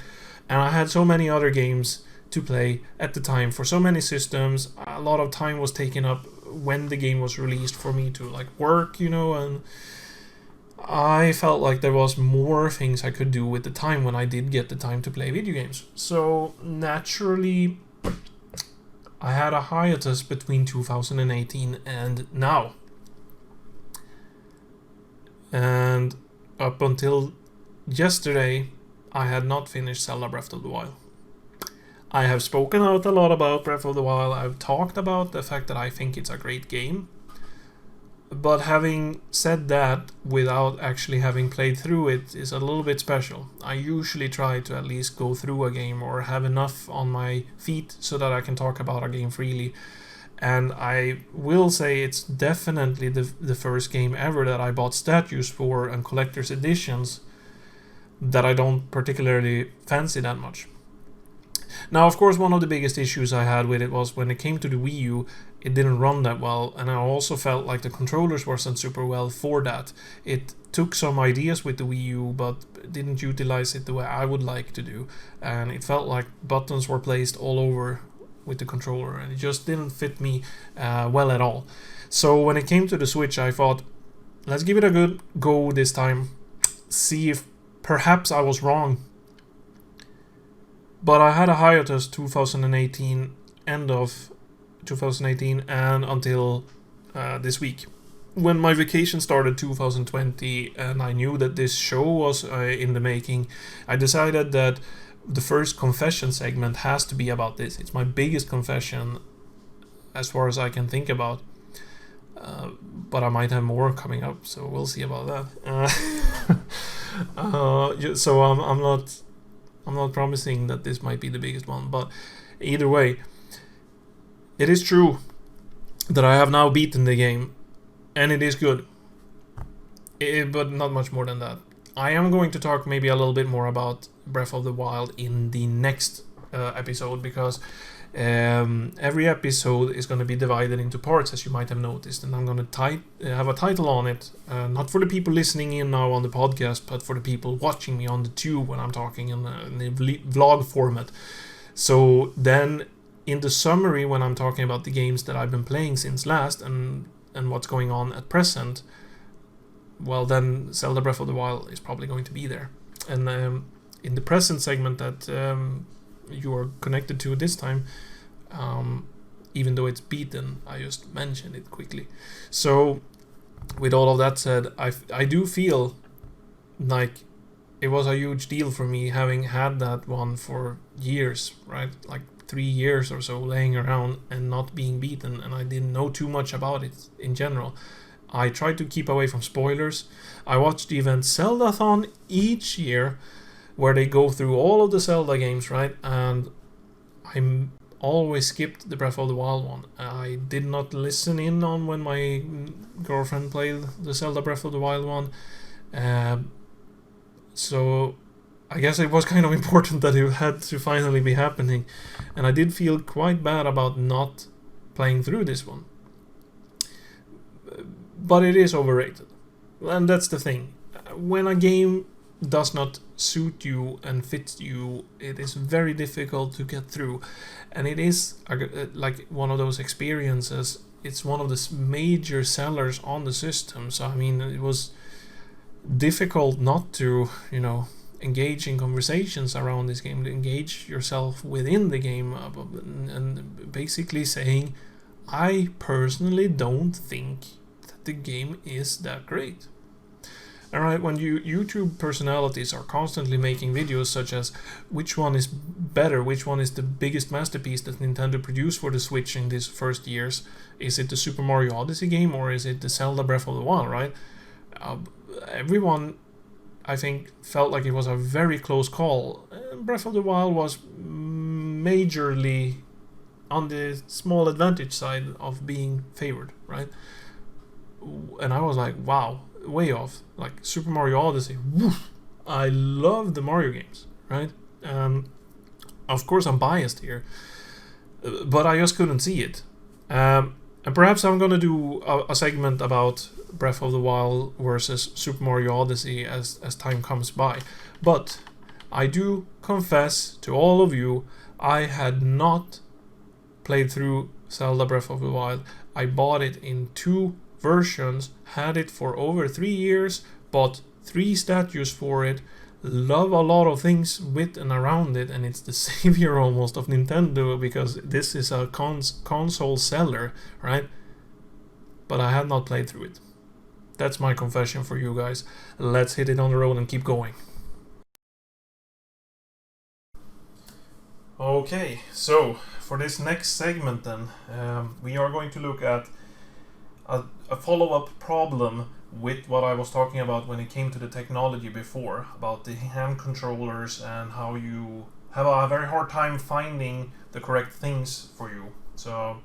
And I had so many other games to play at the time for so many systems. A lot of time was taken up when the game was released for me to like work, and I felt like there was more things I could do with the time when I did get the time to play video games. So naturally I had a hiatus between 2018 and now. And up until yesterday, I had not finished Zelda Breath of the Wild. I have spoken out a lot about Breath of the Wild. I've talked about the fact that I think it's a great game. But having said that, without actually having played through it, is a little bit special. I usually try to at least go through a game or have enough on my feet so that I can talk about a game freely. And I will say it's definitely the first game ever that I bought statues for and collector's editions that I don't particularly fancy that much. Now, of course, one of the biggest issues I had with it was when it came to the Wii U, it didn't run that well, and I also felt like the controllers wasn't super well for that. It took some ideas with the Wii U, but didn't utilize it the way I would like to do, and it felt like buttons were placed all over with the controller, and it just didn't fit me well at all. So when it came to the Switch, I thought, let's give it a good go this time, see if perhaps I was wrong. But I had a hiatus 2018, end of 2018 and until this week. When my vacation started 2020 and I knew that this show was in the making, I decided that the first confession segment has to be about this. It's my biggest confession as far as I can think about. But I might have more coming up, so we'll see about that. So I'm not promising that this might be the biggest one, but either way, it is true that I have now beaten the game, and it is good. But not much more than that. I am going to talk maybe a little bit more about Breath of the Wild in the next episode, because every episode is going to be divided into parts, as you might have noticed, and I'm going to have a title on it, not for the people listening in now on the podcast, but for the people watching me on the tube when I'm talking in the vlog format. So then in the summary, when I'm talking about the games that I've been playing since last and what's going on at present, well, then Zelda Breath of the Wild is probably going to be there. And in the present segment that you are connected to this time, even though it's beaten, I just mentioned it quickly. So with all of that said, I do feel like it was a huge deal for me having had that one for years, right? Like 3 years or so laying around and not being beaten, and I didn't know too much about it in general. I tried to keep away from spoilers. I watched the event Zeldathon each year, where they go through all of the Zelda games, right? And always skipped the Breath of the Wild one. I did not listen in on when my girlfriend played the Zelda Breath of the Wild one. So I guess it was kind of important that it had to finally be happening. And I did feel quite bad about not playing through this one. But it is overrated. And that's the thing. When a game does not suit you and fit you, it is very difficult to get through. And it is like one of those experiences. It's one of the major sellers on the system. So I mean, it was difficult not to, engage in conversations around this game, to engage yourself within the game, and basically saying, I personally don't think that the game is that great. Alright, when YouTube personalities are constantly making videos such as which one is better, which one is the biggest masterpiece that Nintendo produced for the Switch in these first years, is it the Super Mario Odyssey game or is it the Zelda Breath of the Wild, right? Everyone, I think, felt like it was a very close call. Breath of the Wild was majorly on the small advantage side of being favored, right? And I was like, wow, way off. Like Super Mario Odyssey, woof, I love the Mario games, right? Of course I'm biased here, but I just couldn't see it. And perhaps I'm gonna do a segment about Breath of the Wild versus Super Mario Odyssey as time comes by. But I do confess to all of you, I had not played through Zelda Breath of the Wild. I bought it in 2 versions, had it for over 3 years, bought 3 statues for it, love a lot of things with and around it, and it's the savior almost of Nintendo because this is a console seller, right? But I had not played through it. That's my confession for you guys. Let's hit it on the road and keep going. Okay, so for this next segment then, we are going to look at a follow-up problem with what I was talking about when it came to the technology before, about the hand controllers and how you have a very hard time finding the correct things for you. So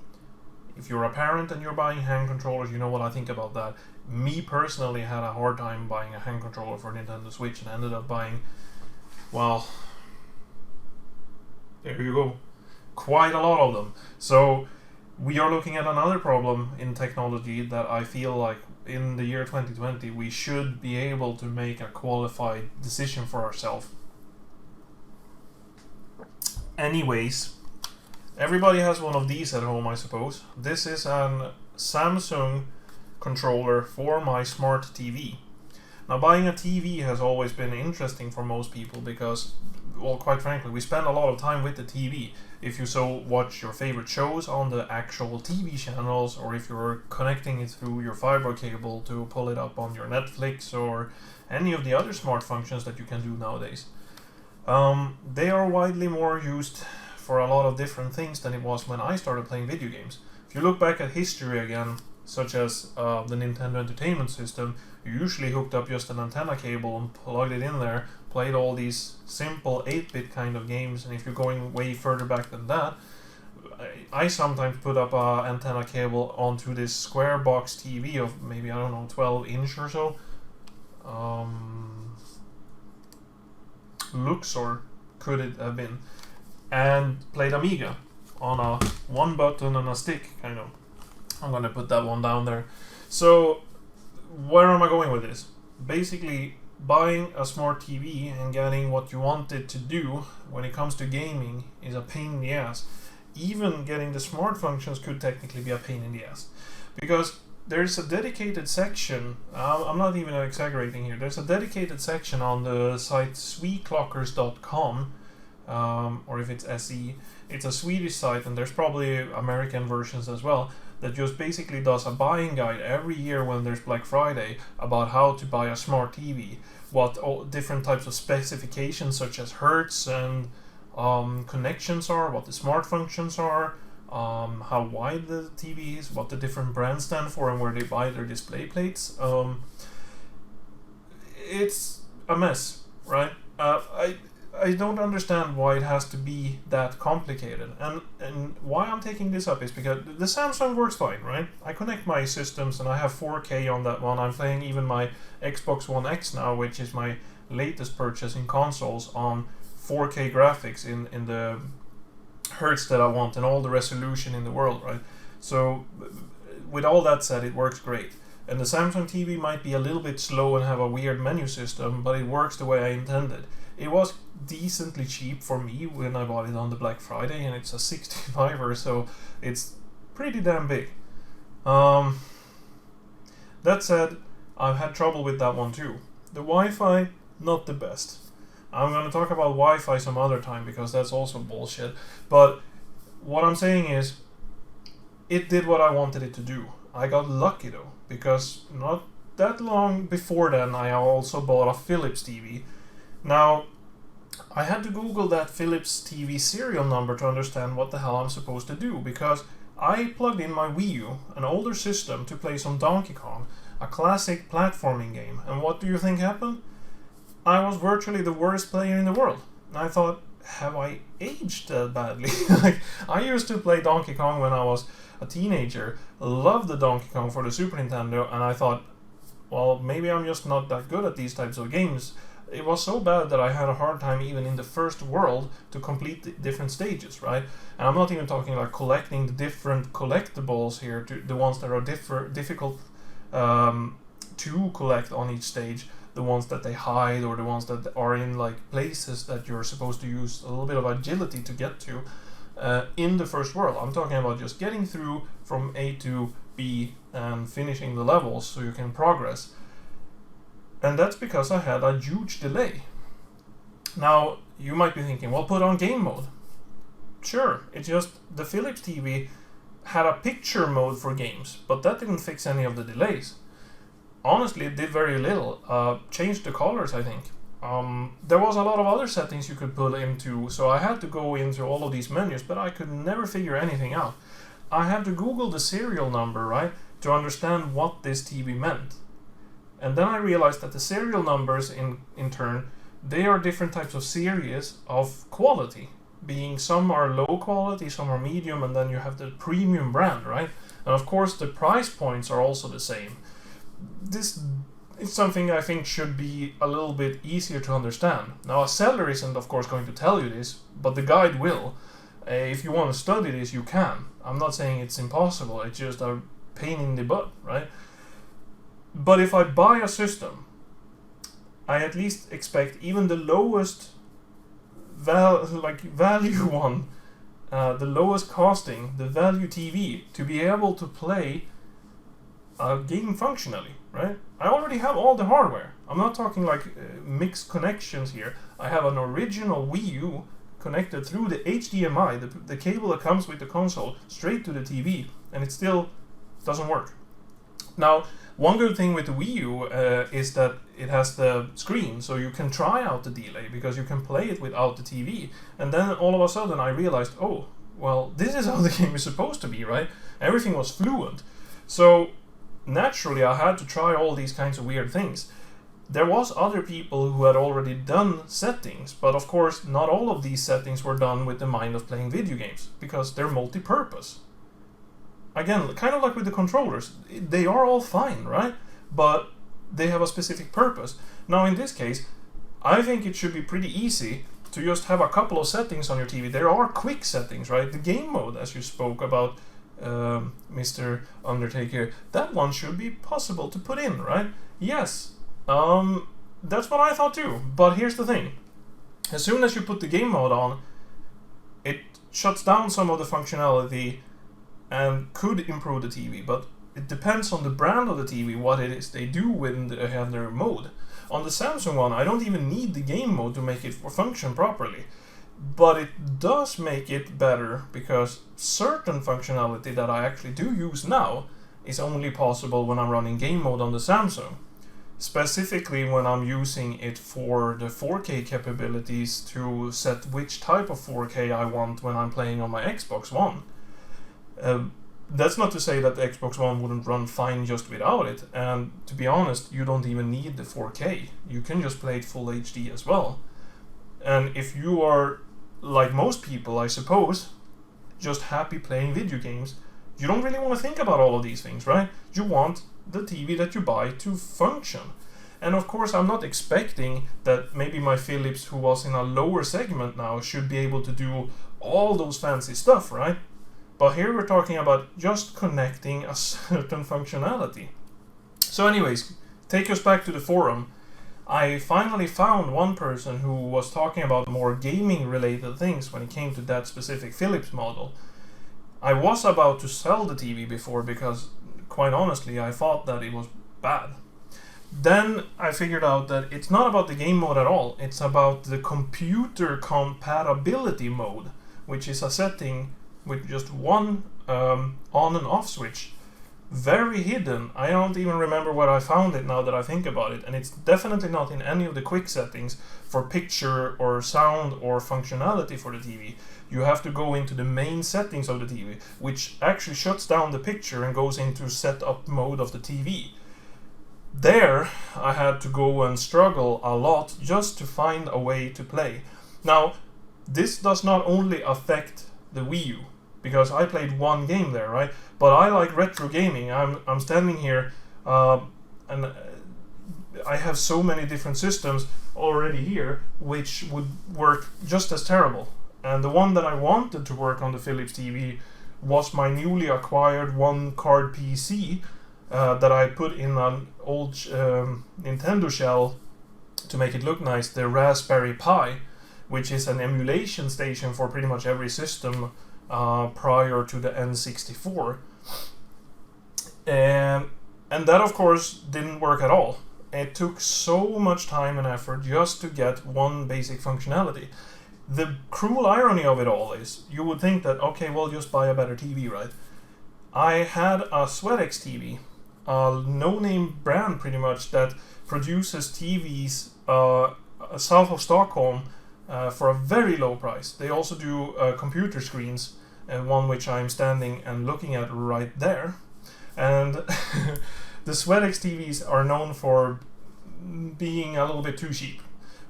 if you're a parent and you're buying hand controllers, you know what I think about that. Me personally had a hard time buying a hand controller for Nintendo Switch and ended up buying, well, there you go, quite a lot of them. So we are looking at another problem in technology that I feel like in the year 2020 we should be able to make a qualified decision for ourselves. Anyways, everybody has one of these at home, I suppose. This is an Samsung controller for my smart TV. Now, buying a TV has always been interesting for most people because, well, quite frankly, we spend a lot of time with the TV. If you so watch your favorite shows on the actual TV channels, or if you're connecting it through your fiber cable to pull it up on your Netflix or any of the other smart functions that you can do nowadays. They are widely more used for a lot of different things than it was when I started playing video games. If you look back at history again, such as the Nintendo Entertainment System, you usually hooked up just an antenna cable and plugged it in there, played all these simple 8-bit kind of games, and if you're going way further back than that, I sometimes put up an antenna cable onto this square box TV of maybe, I don't know, 12-inch or so. Luxor could it have been, and played Amiga on a 1 button and a stick kind of. I'm gonna put that one down there. So where am I going with this? Basically, buying a smart TV and getting what you want it to do when it comes to gaming is a pain in the ass. Even getting the smart functions could technically be a pain in the ass, because there's a dedicated section, I'm not even exaggerating here, there's a dedicated section on the site sweclockers.com, or if it's SE, it's a Swedish site, and there's probably American versions as well, that just basically does a buying guide every year when there's Black Friday about how to buy a smart TV, what all different types of specifications such as hertz and connections are, what the smart functions are, how wide the TV is, what the different brands stand for, and where they buy their display plates. It's a mess, right? I don't understand why it has to be that complicated. And why I'm taking this up is because the Samsung works fine, right? I connect my systems and I have 4K on that one. I'm playing even my Xbox One X now, which is my latest purchase in consoles, on 4K graphics in the hertz that I want and all the resolution in the world, right? So with all that said, it works great. And the Samsung TV might be a little bit slow and have a weird menu system, but it works the way I intended. It was decently cheap for me when I bought it on the Black Friday, and it's a 65er, so it's pretty damn big. That said, I've had trouble with that one too. The Wi-Fi, not the best. I'm going to talk about Wi-Fi some other time because that's also bullshit. But what I'm saying is, it did what I wanted it to do. I got lucky though, because not that long before then I also bought a Philips TV. Now, I had to Google that Philips TV serial number to understand what the hell I'm supposed to do, because I plugged in my Wii U, an older system, to play some Donkey Kong, a classic platforming game, and what do you think happened? I was virtually the worst player in the world. And I thought, have I aged that badly? Like, I used to play Donkey Kong when I was a teenager, loved the Donkey Kong for the Super Nintendo, and I thought, well, maybe I'm just not that good at these types of games. It was so bad that I had a hard time even in the first world to complete the different stages, right? And I'm not even talking like collecting the different collectibles here, the ones that are difficult to collect on each stage, the ones that they hide, or the ones that are in like places that you're supposed to use a little bit of agility to get to in the first world. I'm talking about just getting through from A to B and finishing the levels so you can progress. And that's because I had a huge delay. Now, you might be thinking, well, put on game mode. Sure, it's just the Philips TV had a picture mode for games, but that didn't fix any of the delays. Honestly, it did very little. Changed the colors, I think. There was a lot of other settings you could pull into, so I had to go into all of these menus, but I could never figure anything out. I had to Google the serial number, right, to understand what this TV meant. And then I realized that the serial numbers, in turn, they are different types of series of quality. Being some are low quality, some are medium, and then you have the premium brand, right? And of course, the price points are also the same. This is something I think should be a little bit easier to understand. Now, a seller isn't, of course, going to tell you this, but the guide will. If you want to study this, you can. I'm not saying it's impossible, it's just a pain in the butt, right? But if I buy a system, I at least expect even the lowest value one, the lowest costing, the value TV, to be able to play a game functionally, right? I already have all the hardware. I'm not talking like mixed connections here. I have an original Wii U connected through the HDMI, the cable that comes with the console, straight to the TV, and it still doesn't work. Now, one good thing with the Wii U is that it has the screen, so you can try out the delay, because you can play it without the TV. And then all of a sudden I realized, oh, well, this is how the game is supposed to be, right? Everything was fluent. So naturally I had to try all these kinds of weird things. There was other people who had already done settings, but of course not all of these settings were done with the mind of playing video games, because they're multi-purpose. Again, kind of like with the controllers, they are all fine, right? But they have a specific purpose. Now in this case, I think it should be pretty easy to just have a couple of settings on your TV. There are quick settings, right? The game mode, as you spoke about, Mr. Undertaker, that one should be possible to put in, right? Yes, that's what I thought too. But here's the thing. As soon as you put the game mode on, it shuts down some of the functionality and could improve the TV, but it depends on the brand of the TV, what it is they do when they have their mode. On the Samsung one, I don't even need the game mode to make it function properly, but it does make it better, because certain functionality that I actually do use now is only possible when I'm running game mode on the Samsung. Specifically when I'm using it for the 4K capabilities to set which type of 4K I want when I'm playing on my Xbox One. That's not to say that the Xbox One wouldn't run fine just without it, and to be honest, you don't even need the 4K. You can just play it full HD as well. And if you are, like most people, I suppose, just happy playing video games, you don't really want to think about all of these things, right? You want the TV that you buy to function. And of course, I'm not expecting that maybe my Philips, who was in a lower segment now, should be able to do all those fancy stuff, right? But here we're talking about just connecting a certain functionality. So anyways, take us back to the forum. I finally found one person who was talking about more gaming related things when it came to that specific Philips model. I was about to sell the TV before because, quite honestly, I thought that it was bad. Then I figured out that it's not about the game mode at all. It's about the computer compatibility mode, which is a setting with just one on and off switch. Very hidden. I don't even remember where I found it now that I think about it, and it's definitely not in any of the quick settings for picture or sound or functionality for the TV. You have to go into the main settings of the TV, which actually shuts down the picture and goes into setup mode of the TV. There I had to go and struggle a lot just to find a way to play. Now, this does not only affect the Wii U, because I played one game there, right? But I like retro gaming. I'm standing here and I have so many different systems already here which would work just as terrible. And the one that I wanted to work on the Philips TV was my newly acquired one-card PC that I put in an old Nintendo shell to make it look nice, the Raspberry Pi, which is an emulation station for pretty much every system prior to the N64. And that, of course, didn't work at all. It took so much time and effort just to get one basic functionality. The cruel irony of it all is, you would think that, okay, well, just buy a better TV, right? I had a SweatX TV, a no-name brand pretty much, that produces TVs south of Stockholm for a very low price. They also do computer screens, one which I'm standing and looking at right there. And the SweatX TVs are known for being a little bit too cheap.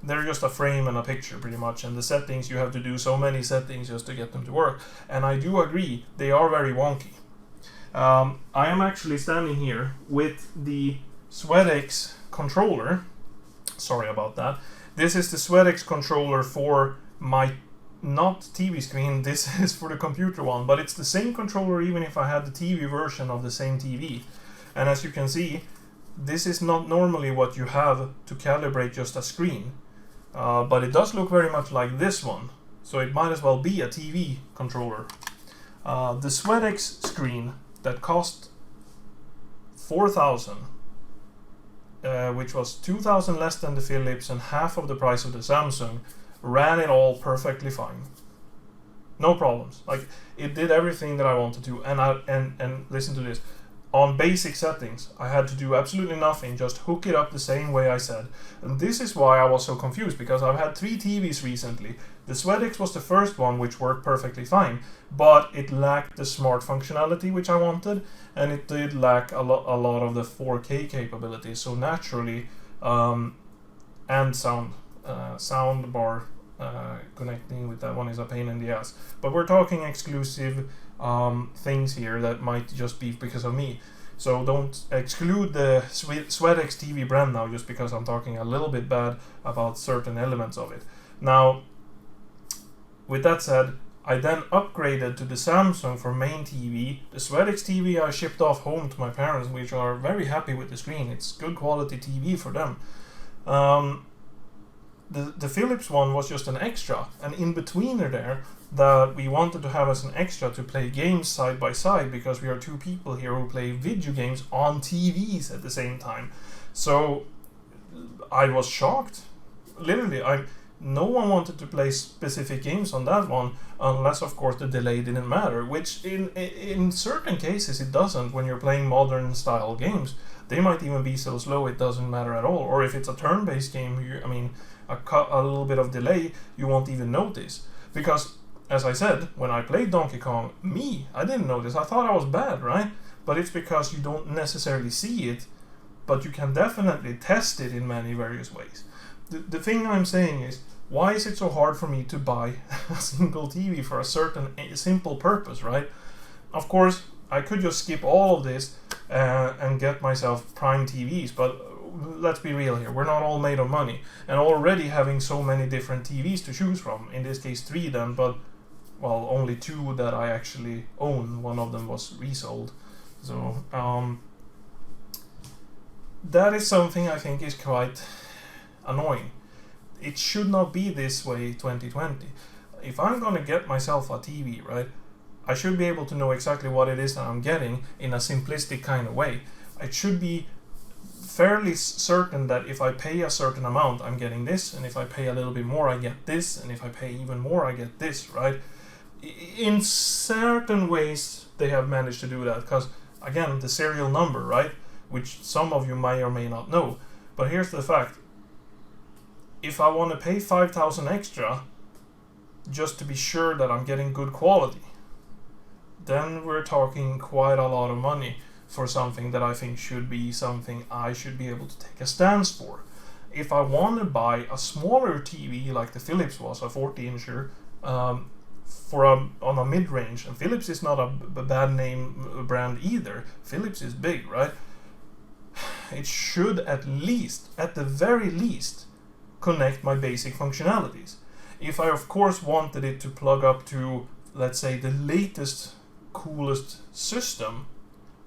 They're just a frame and a picture pretty much, and the settings, you have to do so many settings just to get them to work. And I do agree, they are very wonky. I am actually standing here with the SweatX controller. Sorry about that. This is the SweatX controller for my not TV screen, this is for the computer one, but it's the same controller even if I had the TV version of the same TV. And as you can see, this is not normally what you have to calibrate just a screen, but it does look very much like this one, so it might as well be a TV controller. The SweatX screen that cost 4,000, which was 2,000 less than the Philips and half of the price of the Samsung, ran it all perfectly fine. No problems. Like, it did everything that I wanted to, and listen to this. On basic settings, I had to do absolutely nothing, just hook it up the same way I said. And this is why I was so confused, because I've had 3 TVs recently. The SweatX was the first one, which worked perfectly fine, but it lacked the smart functionality which I wanted, and it did lack a lot of the 4K capabilities. So naturally, and sound bar connecting with that one is a pain in the ass. But we're talking exclusive things here that might just be because of me. So don't exclude the SweatX TV brand now just because I'm talking a little bit bad about certain elements of it. Now, with that said, I then upgraded to the Samsung for main TV. The SweatX TV I shipped off home to my parents, which are very happy with the screen. It's good quality TV for them. The Philips one was just an extra, an in-betweener there that we wanted to have as an extra to play games side by side, because we are 2 people here who play video games on TVs at the same time. So I was shocked. Literally, no one wanted to play specific games on that one, unless of course the delay didn't matter, which in certain cases it doesn't. When you're playing modern style games, they might even be so slow it doesn't matter at all. Or if it's a turn-based game, a little bit of delay, you won't even notice. Because, as I said, when I played Donkey Kong, I didn't notice. I thought I was bad, right? But it's because you don't necessarily see it, but you can definitely test it in many various ways. The thing I'm saying is, why is it so hard for me to buy a single TV for a certain simple purpose, right? Of course, I could just skip all of this and get myself prime TVs, but let's be real here, we're not all made of money, and already having so many different TVs to choose from, in this case 3 then, but well, only 2 that I actually own, one of them was resold, so that is something I think is quite annoying. It should not be this way 2020. If I'm gonna get myself a TV, right, I should be able to know exactly what it is that I'm getting in a simplistic kind of way. I should be fairly certain that if I pay a certain amount, I'm getting this, and if I pay a little bit more, I get this, and if I pay even more, I get this, right? In certain ways, they have managed to do that, because, again, the serial number, right, which some of you may or may not know, but here's the fact. If I want to pay 5,000 extra, just to be sure that I'm getting good quality, then we're talking quite a lot of money for something that I think should be something I should be able to take a stance for. If I want to buy a smaller TV like the Philips was, a 40-incher, on a mid-range, and Philips is not a bad name brand either. Philips is big, right? It should at the very least, connect my basic functionalities. If I of course wanted it to plug up to, let's say, the latest, coolest system,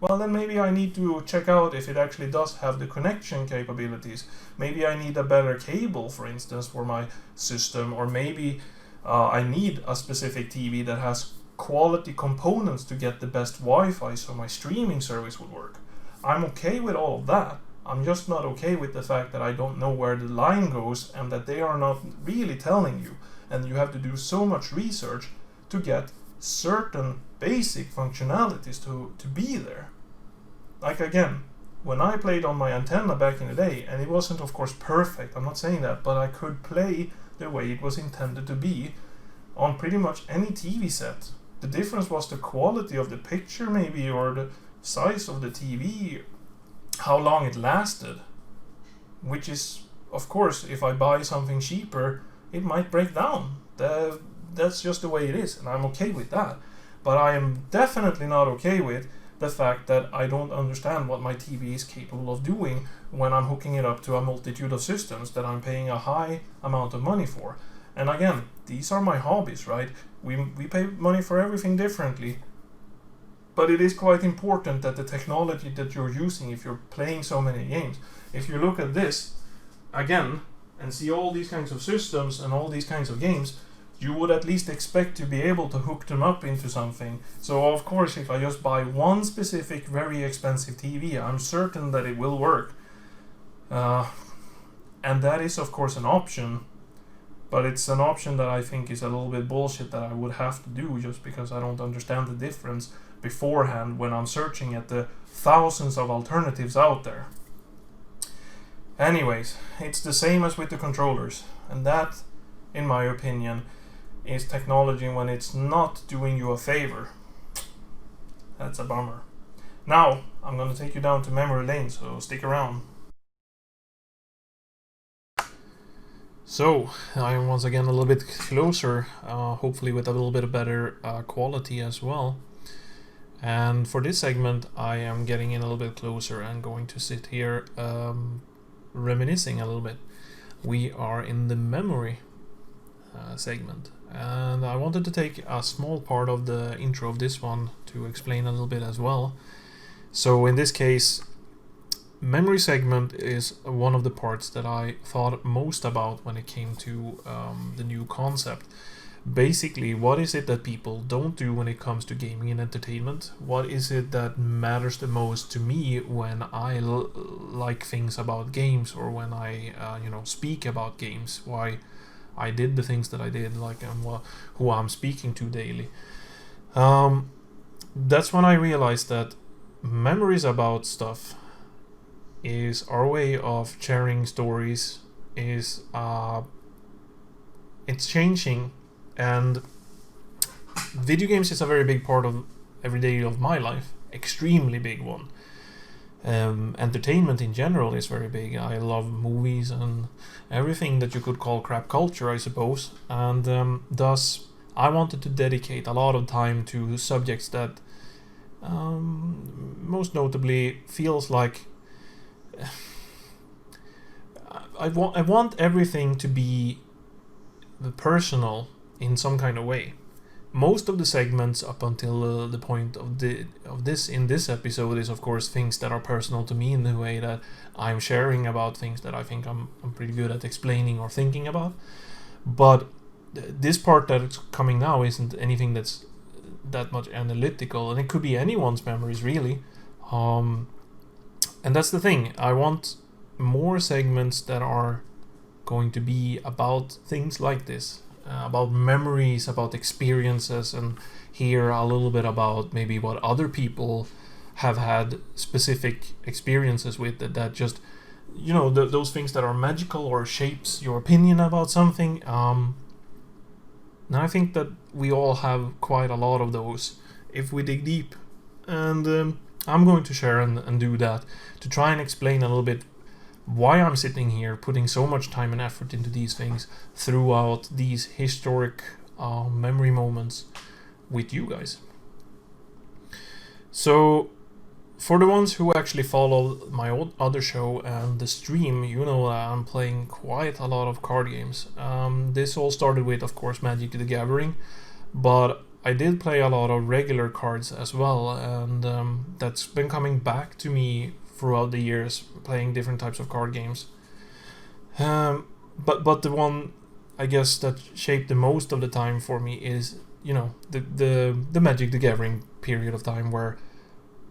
well then maybe I need to check out if it actually does have the connection capabilities. Maybe I need a better cable, for instance, for my system, or maybe I need a specific TV that has quality components to get the best Wi-Fi so my streaming service would work. I'm okay with all of that. I'm just not okay with the fact that I don't know where the line goes and that they are not really telling you, and you have to do so much research to get certain basic functionalities to be there. Like again, when I played on my antenna back in the day, and it wasn't of course perfect, I'm not saying that, but I could play the way it was intended to be on pretty much any TV set. The difference was the quality of the picture maybe, or the size of the TV, how long it lasted, which is, of course, if I buy something cheaper, it might break down. That's just the way it is, and I'm okay with that. But I am definitely not okay with the fact that I don't understand what my TV is capable of doing when I'm hooking it up to a multitude of systems that I'm paying a high amount of money for. And again, these are my hobbies, right? We pay money for everything differently. But it is quite important that the technology that you're using, if you're playing so many games, if you look at this again and see all these kinds of systems and all these kinds of games, you would at least expect to be able to hook them up into something. So of course, if I just buy one specific very expensive TV, I'm certain that it will work. And that is of course an option, but it's an option that I think is a little bit bullshit that I would have to do just because I don't understand the difference beforehand when I'm searching at the thousands of alternatives out there. Anyways, it's the same as with the controllers, and that, in my opinion, is technology when it's not doing you a favor. That's a bummer. Now, I'm gonna take you down to memory lane, so stick around. So, I am once again a little bit closer, hopefully with a little bit of better quality as well. And for this segment, I am getting in a little bit closer and going to sit here reminiscing a little bit. We are in the memory segment, and I wanted to take a small part of the intro of this one to explain a little bit as well. So in this case, memory segment is one of the parts that I thought most about when it came to the new concept. Basically, what is it that people don't do when it comes to gaming and entertainment? What is it that matters the most to me when I like things about games, or when I speak about games? Why I did the things that I did, like, and who I'm speaking to daily. That's when I realized that memories about stuff is our way of sharing stories. It's changing. And video games is a very big part of every day of my life, extremely big one. entertainment in general is very big. I love movies and everything that you could call crap culture, I suppose, and thus I wanted to dedicate a lot of time to subjects that most notably feels like I want everything to be personal in some kind of way. Most of the segments up until the point of this episode is of course things that are personal to me in the way that I'm sharing about things that I think I'm pretty good at explaining or thinking about. But this part that is coming now isn't anything that's that much analytical, and it could be anyone's memories really. And that's the thing. I want more segments that are going to be about things like this. About memories, about experiences, and hear a little bit about maybe what other people have had specific experiences with that just, those things that are magical or shapes your opinion about something. And I think that we all have quite a lot of those if we dig deep. And I'm going to share and do that to try and explain a little bit why I'm sitting here putting so much time and effort into these things throughout these historic memory moments with you guys. So for the ones who actually follow my other show and the stream, you know that I'm playing quite a lot of card games. This all started with, of course, Magic the Gathering, but I did play a lot of regular cards as well, and that's been coming back to me throughout the years, playing different types of card games. But the one I guess that shaped the most of the time for me is the Magic the Gathering period of time, where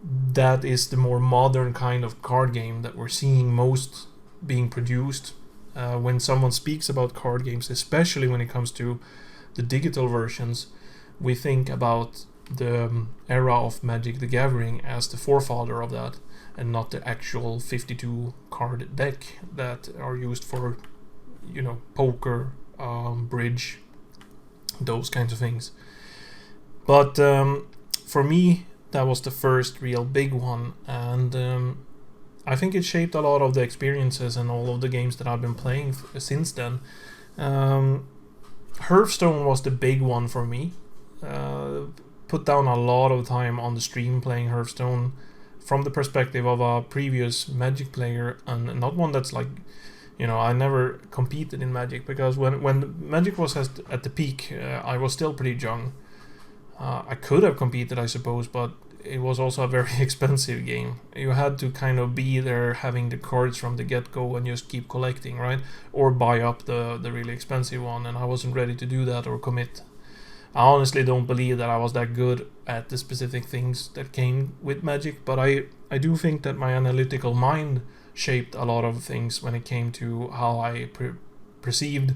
that is the more modern kind of card game that we're seeing most being produced. When someone speaks about card games, especially when it comes to the digital versions, we think about the era of Magic the Gathering as the forefather of that, and not the actual 52 card deck that are used for, poker, bridge, those kinds of things. But for me, that was the first real big one, and I think it shaped a lot of the experiences and all of the games that I've been playing since then. Hearthstone was the big one for me. Put down a lot of time on the stream playing Hearthstone from the perspective of a previous Magic player, and not one that's like, I never competed in Magic, because when Magic was at the peak, I was still pretty young. I could have competed, I suppose, but it was also a very expensive game. You had to kind of be there having the cards from the get-go and just keep collecting, right? Or buy up the really expensive one, and I wasn't ready to do that or commit. I honestly don't believe that I was that good at the specific things that came with Magic, but I do think that my analytical mind shaped a lot of things when it came to how I perceived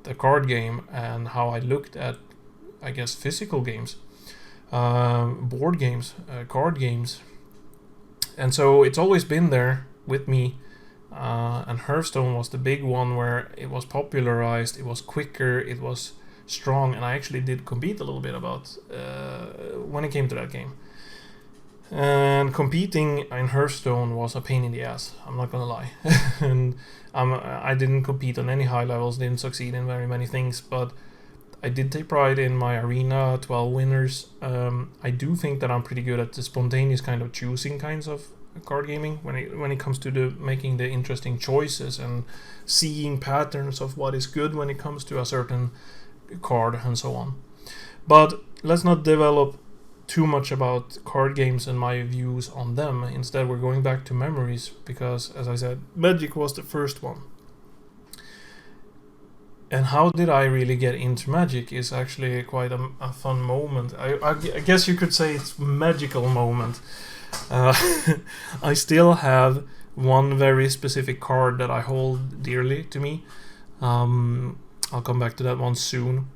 the card game and how I looked at, I guess, physical games, board games, card games. And so it's always been there with me, and Hearthstone was the big one where it was popularized, it was quicker, it was strong, and I actually did compete a little bit about when it came to that game. And competing in Hearthstone was a pain in the ass, I'm not gonna lie. And I didn't compete on any high levels, didn't succeed in very many things, but I did take pride in my arena 12 winners. I do think that I'm pretty good at the spontaneous kind of choosing kinds of card gaming when it comes to making the interesting choices and seeing patterns of what is good when it comes to a certain card and so on. But let's not develop too much about card games and my views on them. Instead, we're going back to memories, because, as I said, Magic was the first one. And how did I really get into Magic is actually quite a fun moment. I guess you could say it's a magical moment. I still have one very specific card that I hold dearly to me. I'll come back to that one soon.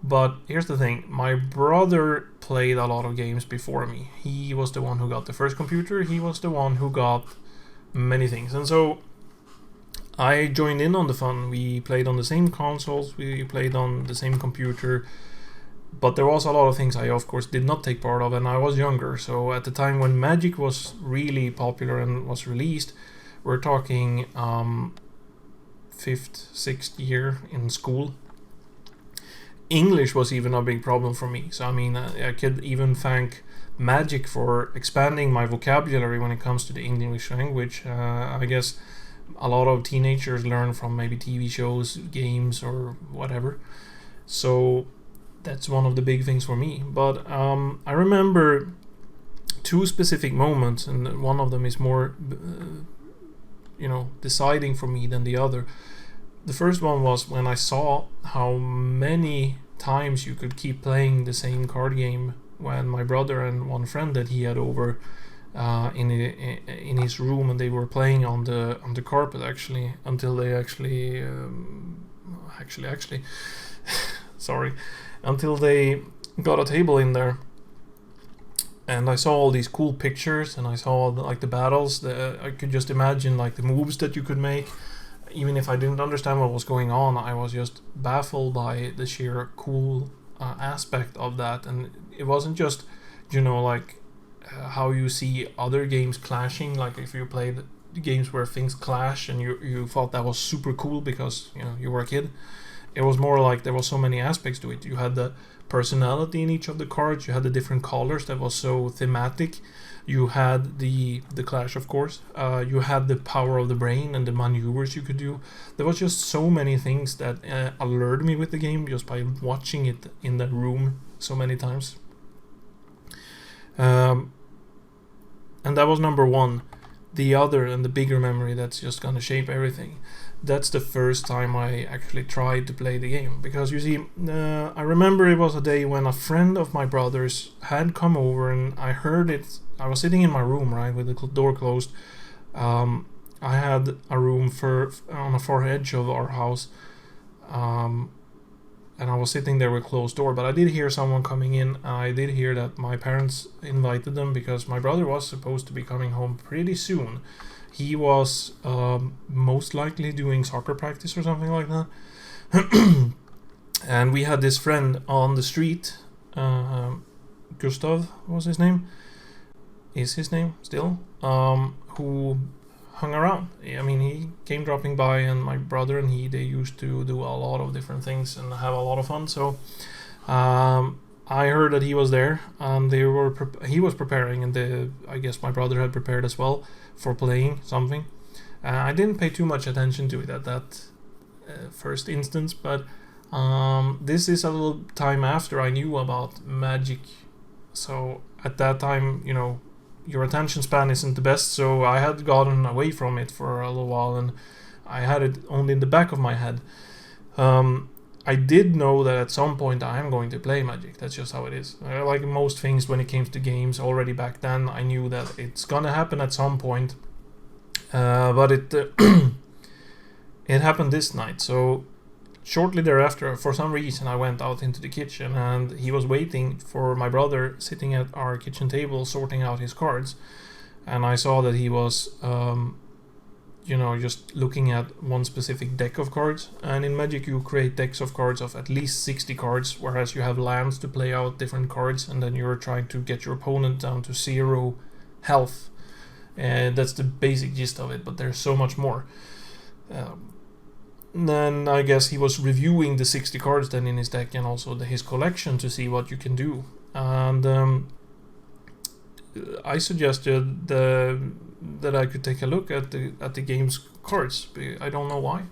But here's the thing, my brother played a lot of games before me. He was the one who got the first computer, he was the one who got many things. And so I joined in on the fun. We played on the same consoles, we played on the same computer, But there was a lot of things I, of course, did not take part of, and I was younger. So at the time when Magic was really popular and was released, we're talking 5th, 6th year in school. English was even a big problem for me. So I mean, I could even thank Magic for expanding my vocabulary when it comes to the English language. I guess a lot of teenagers learn from maybe TV shows, games, or whatever. So that's one of the big things for me. But I remember 2 specific moments, and one of them is more, deciding for me than the other. The first one was when I saw how many times you could keep playing the same card game when my brother and one friend that he had over in his room, and they were playing on the carpet actually until they actually sorry, until they got a table in there. And I saw all these cool pictures, and I saw the battles. I could just imagine like the moves that you could make. Even if I didn't understand what was going on, I was just baffled by the sheer cool aspect of that. And it wasn't just, how you see other games clashing. Like if you played games where things clash and you thought that was super cool because you were a kid. It was more like there was so many aspects to it. You had the personality in each of the cards. You had the different colors that was so thematic. You had the clash, of course. You had the power of the brain and the maneuvers you could do. There was just so many things that allured me with the game just by watching it in the room so many times. And that was number one. The other and the bigger memory that's just gonna shape everything. That's the first time I actually tried to play the game. Because you see, I remember it was a day when a friend of my brother's had come over, and I heard it. I was sitting in my room, right, with the door closed. I had a room on the far edge of our house, and I was sitting there with closed door. But I did hear someone coming in. I did hear that my parents invited them because my brother was supposed to be coming home pretty soon. He was most likely doing soccer practice or something like that. And we had this friend on the street, Gustav was his name, is his name still, who hung around. I mean, he came dropping by, and my brother and they used to do a lot of different things and have a lot of fun. So I heard that he was there, and he was preparing, and I guess my brother had prepared as well for playing something. I didn't pay too much attention to it at that first instance, but this is a little time after I knew about Magic. So at that time, your attention span isn't the best, so I had gotten away from it for a little while, and I had it only in the back of my head. I did know that at some point I am going to play Magic. That's just how it is. Like most things when it came to games, already back then I knew that it's gonna happen at some point. But it it happened this night. So shortly thereafter, for some reason, I went out into the kitchen, and he was waiting for my brother sitting at our kitchen table sorting out his cards. And I saw that he was just looking at one specific deck of cards. And in Magic you create decks of cards of at least 60 cards, whereas you have lands to play out different cards, and then you're trying to get your opponent down to 0 health. And that's the basic gist of it, but there's so much more. Then I guess he was reviewing the 60 cards then in his deck, and also his collection, to see what you can do. And I suggested that I could take a look at the game's cards. I don't know why,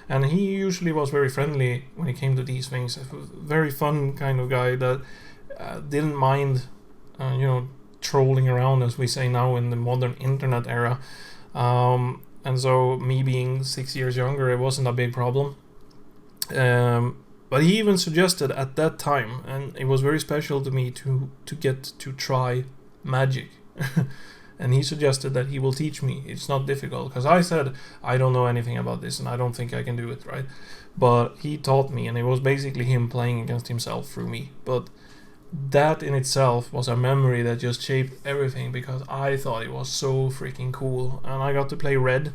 and he usually was very friendly when it came to these things. A very fun kind of guy that didn't mind, trolling around, as we say now in the modern internet era. And so me being 6 years younger, it wasn't a big problem. But he even suggested at that time, and it was very special to me to get to try Magic. And he suggested that he will teach me. It's not difficult, because I said I don't know anything about this and I don't think I can do it, right? But he taught me, and it was basically him playing against himself through me. But that in itself was a memory that just shaped everything, because I thought it was so freaking cool. And I got to play red.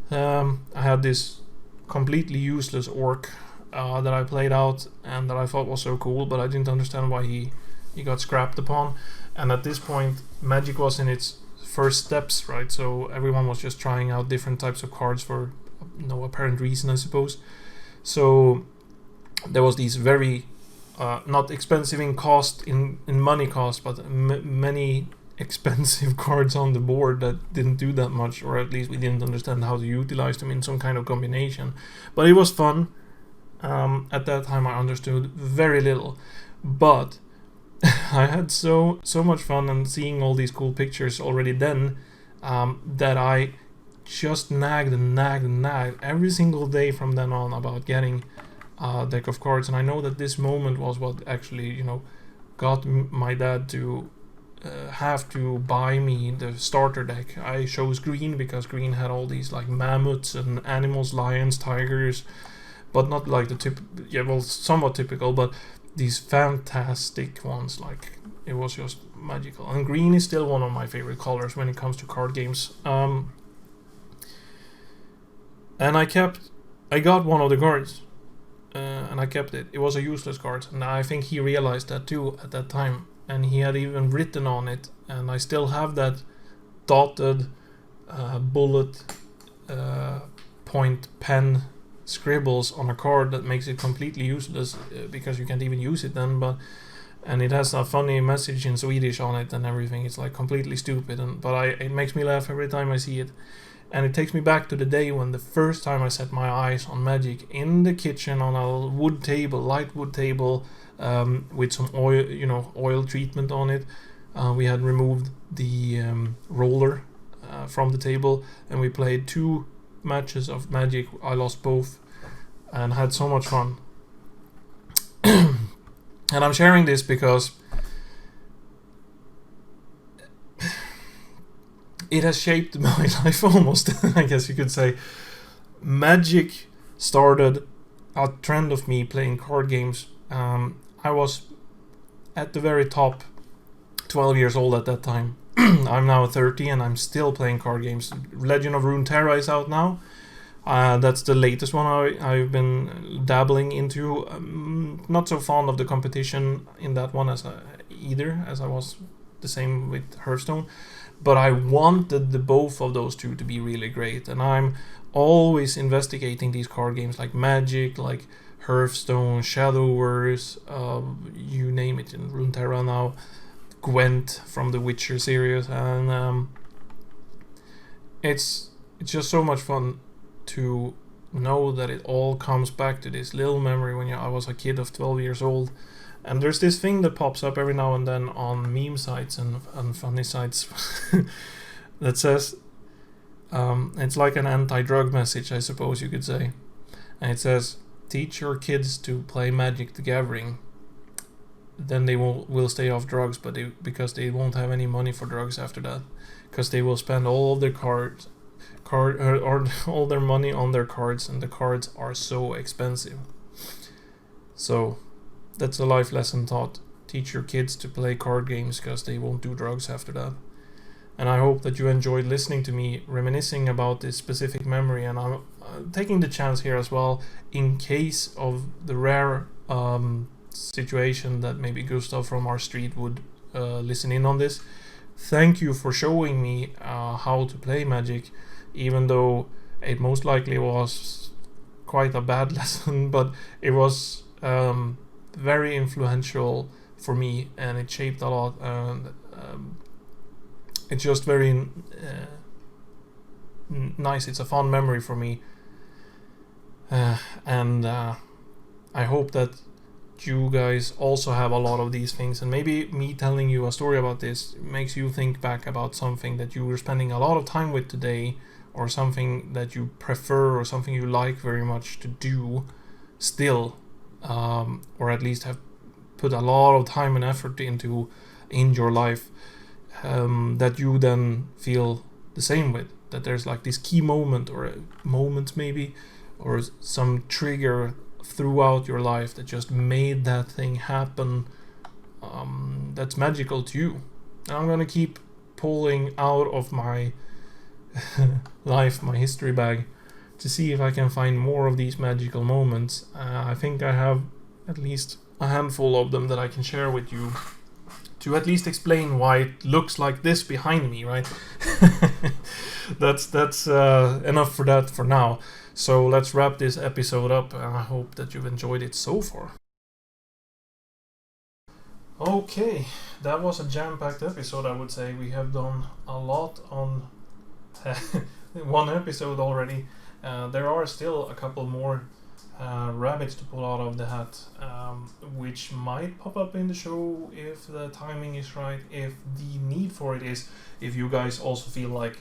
I had this completely useless orc that I played out and that I thought was so cool, but I didn't understand why he got scrapped upon. And at this point, Magic was in its first steps, right? So everyone was just trying out different types of cards for no apparent reason, I suppose. So there was these very not expensive in cost, in money cost, but many expensive cards on the board that didn't do that much, or at least we didn't understand how to utilize them in some kind of combination. But it was fun. At that time I understood very little, but I had so much fun, and seeing all these cool pictures already then, that I just nagged every single day from then on about getting a deck of cards. And I know that this moment was what actually, you know, got my dad to have to buy me the starter deck. I chose green because green had all these like mammoths and animals, lions, tigers, but not like the somewhat typical, but these fantastic ones. Like, it was just magical. And green is still one of my favorite colors when it comes to card games. And I got one of the cards, and I kept it. It was a useless card, and I think he realized that too at that time. And he had even written on it, and I still have that dotted bullet point pen scribbles on a card that makes it completely useless, because you can't even use it then. And it has a funny message in Swedish on it and everything. It's like completely stupid, but it makes me laugh every time I see it. And it takes me back to the day when the first time I set my eyes on Magic in the kitchen on a light wood table, with some oil treatment on it. We had removed the roller from the table, and we played 2 matches of Magic. I lost both and had so much fun. And I'm sharing this because it has shaped my life almost, I guess you could say. Magic started a trend of me playing card games. I was at the very top, 12 years old at that time. I'm now 30 and I'm still playing card games. Legend of Runeterra is out now. That's the latest one I've been dabbling into. Not so fond of the competition in that one as I was the same with Hearthstone. But I wanted both of those two to be really great. And I'm always investigating these card games like Magic, like Hearthstone, Shadow Wars, you name it, in Runeterra now, Gwent from the Witcher series, and it's just so much fun to know that it all comes back to this little memory when I was a kid of 12 years old. And there's this thing that pops up every now and then on meme sites and funny sites that says, it's like an anti-drug message, I suppose you could say. And it says, teach your kids to play Magic the Gathering, then they will stay off drugs, because they won't have any money for drugs after that, because they will spend all of their or all their money on their cards, and the cards are so expensive. So that's a life lesson taught. Teach your kids to play card games, because they won't do drugs after that. And I hope that you enjoyed listening to me reminiscing about this specific memory, and I'm taking the chance here as well, in case of the rare situation that maybe Gustav from our street would listen in on this. Thank you for showing me how to play Magic, even though it most likely was quite a bad lesson, but it was very influential for me, and it shaped a lot, and it's just very nice. It's a fond memory for me, and I hope that you guys also have a lot of these things, and maybe me telling you a story about this makes you think back about something that you were spending a lot of time with today, or something that you prefer, or something you like very much to do still, or at least have put a lot of time and effort into in your life, that you then feel the same with, that there's like this key moment, or moments maybe, or some trigger throughout your life that just made that thing happen, that's magical to you. And I'm gonna keep pulling out of my life, my history bag, to see if I can find more of these magical moments. I think I have at least a handful of them that I can share with you to at least explain why it looks like this behind me, right? That's enough for that for now. So let's wrap this episode up, and I hope that you've enjoyed it so far. Okay, that was a jam-packed episode, I would say. We have done a lot on one episode already. There are still a couple more rabbits to pull out of the hat, which might pop up in the show if the timing is right, if the need for it is, if you guys also feel like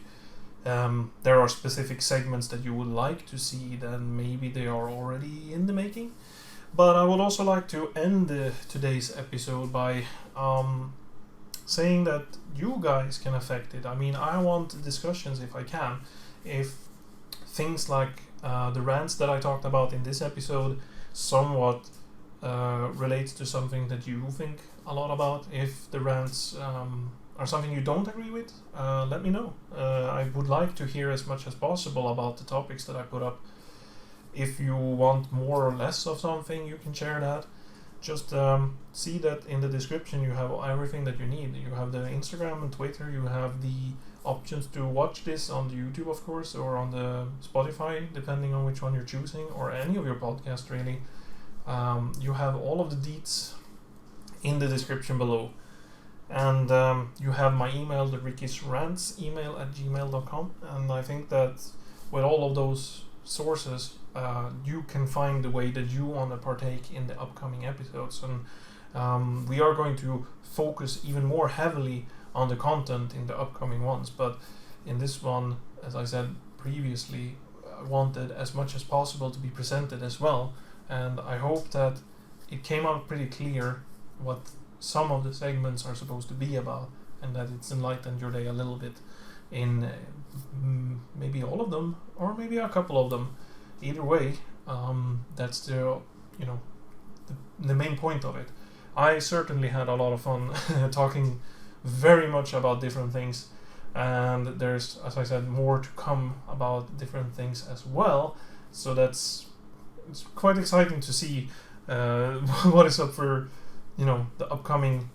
there are specific segments that you would like to see, then maybe they are already in the making. But I would also like to end today's episode by saying that you guys can affect it. I mean, I want discussions if I can. If things like the rants that I talked about in this episode somewhat relates to something that you think a lot about, if the rants are something you don't agree with, let me know. I would like to hear as much as possible about the topics that I put up. If you want more or less of something, you can share that. Just see that in the description you have everything that you need. You have the Instagram and Twitter, you have the options to watch this on the YouTube, of course, or on the Spotify, depending on which one you're choosing, or any of your podcasts, really. You have all of the deets in the description below. And you have my email, the Ricky's Rants email at gmail.com. And I think that with all of those sources, you can find the way that you want to partake in the upcoming episodes. And we are going to focus even more heavily on the content in the upcoming ones. But in this one, as I said previously, I wanted as much as possible to be presented as well. And I hope that it came out pretty clear what some of the segments are supposed to be about, and that it's enlightened your day a little bit in maybe all of them, or maybe a couple of them. Either way, that's the main point of it. I certainly had a lot of fun talking very much about different things, and there's, as I said, more to come about different things as well. So it's quite exciting to see what is up for the upcoming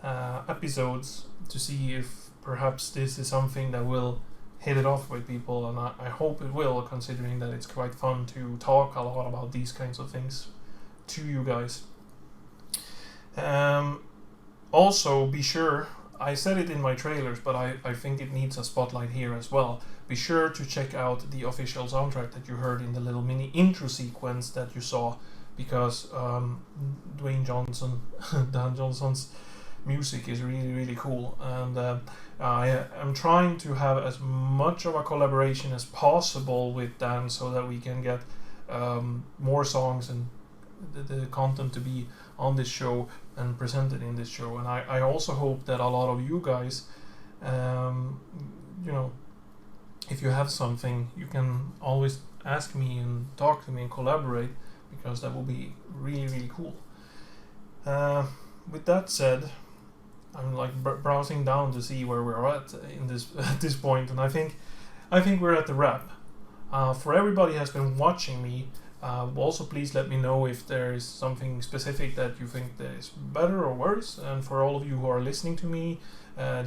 episodes, to see if perhaps this is something that will hit it off with people, and I hope it will, considering that it's quite fun to talk a lot about these kinds of things to you guys. Also, be sure, I said it in my trailers, but I think it needs a spotlight here as well. Be sure to check out the official soundtrack that you heard in the little mini intro sequence that you saw, because Dan Johnson's music is really, really cool, and I am trying to have as much of a collaboration as possible with Dan, so that we can get more songs and the content to be on this show and presented in this show. And I also hope that a lot of you guys, if you have something, you can always ask me and talk to me and collaborate, because that will be really, really cool. With that said, I'm like browsing down to see where we're at in this at this point, and I think we're at the wrap. For everybody who has been watching me, also please let me know if there is something specific that you think that is better or worse. And for all of you who are listening to me,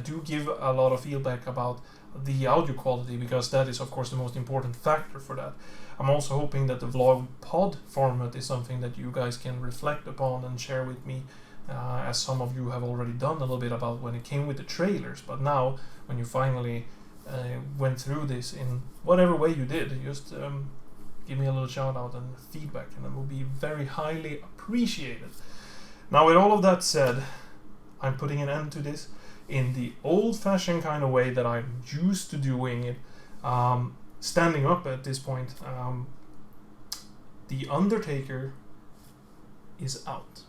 do give a lot of feedback about the audio quality, because that is of course the most important factor for that. I'm also hoping that the vlog pod format is something that you guys can reflect upon and share with me, as some of you have already done a little bit about when it came with the trailers. But now, when you finally went through this in whatever way you did, just give me a little shout out and feedback, and it will be very highly appreciated. Now, with all of that said, I'm putting an end to this in the old-fashioned kind of way that I'm used to doing it, standing up at this point. The Undertaker is out.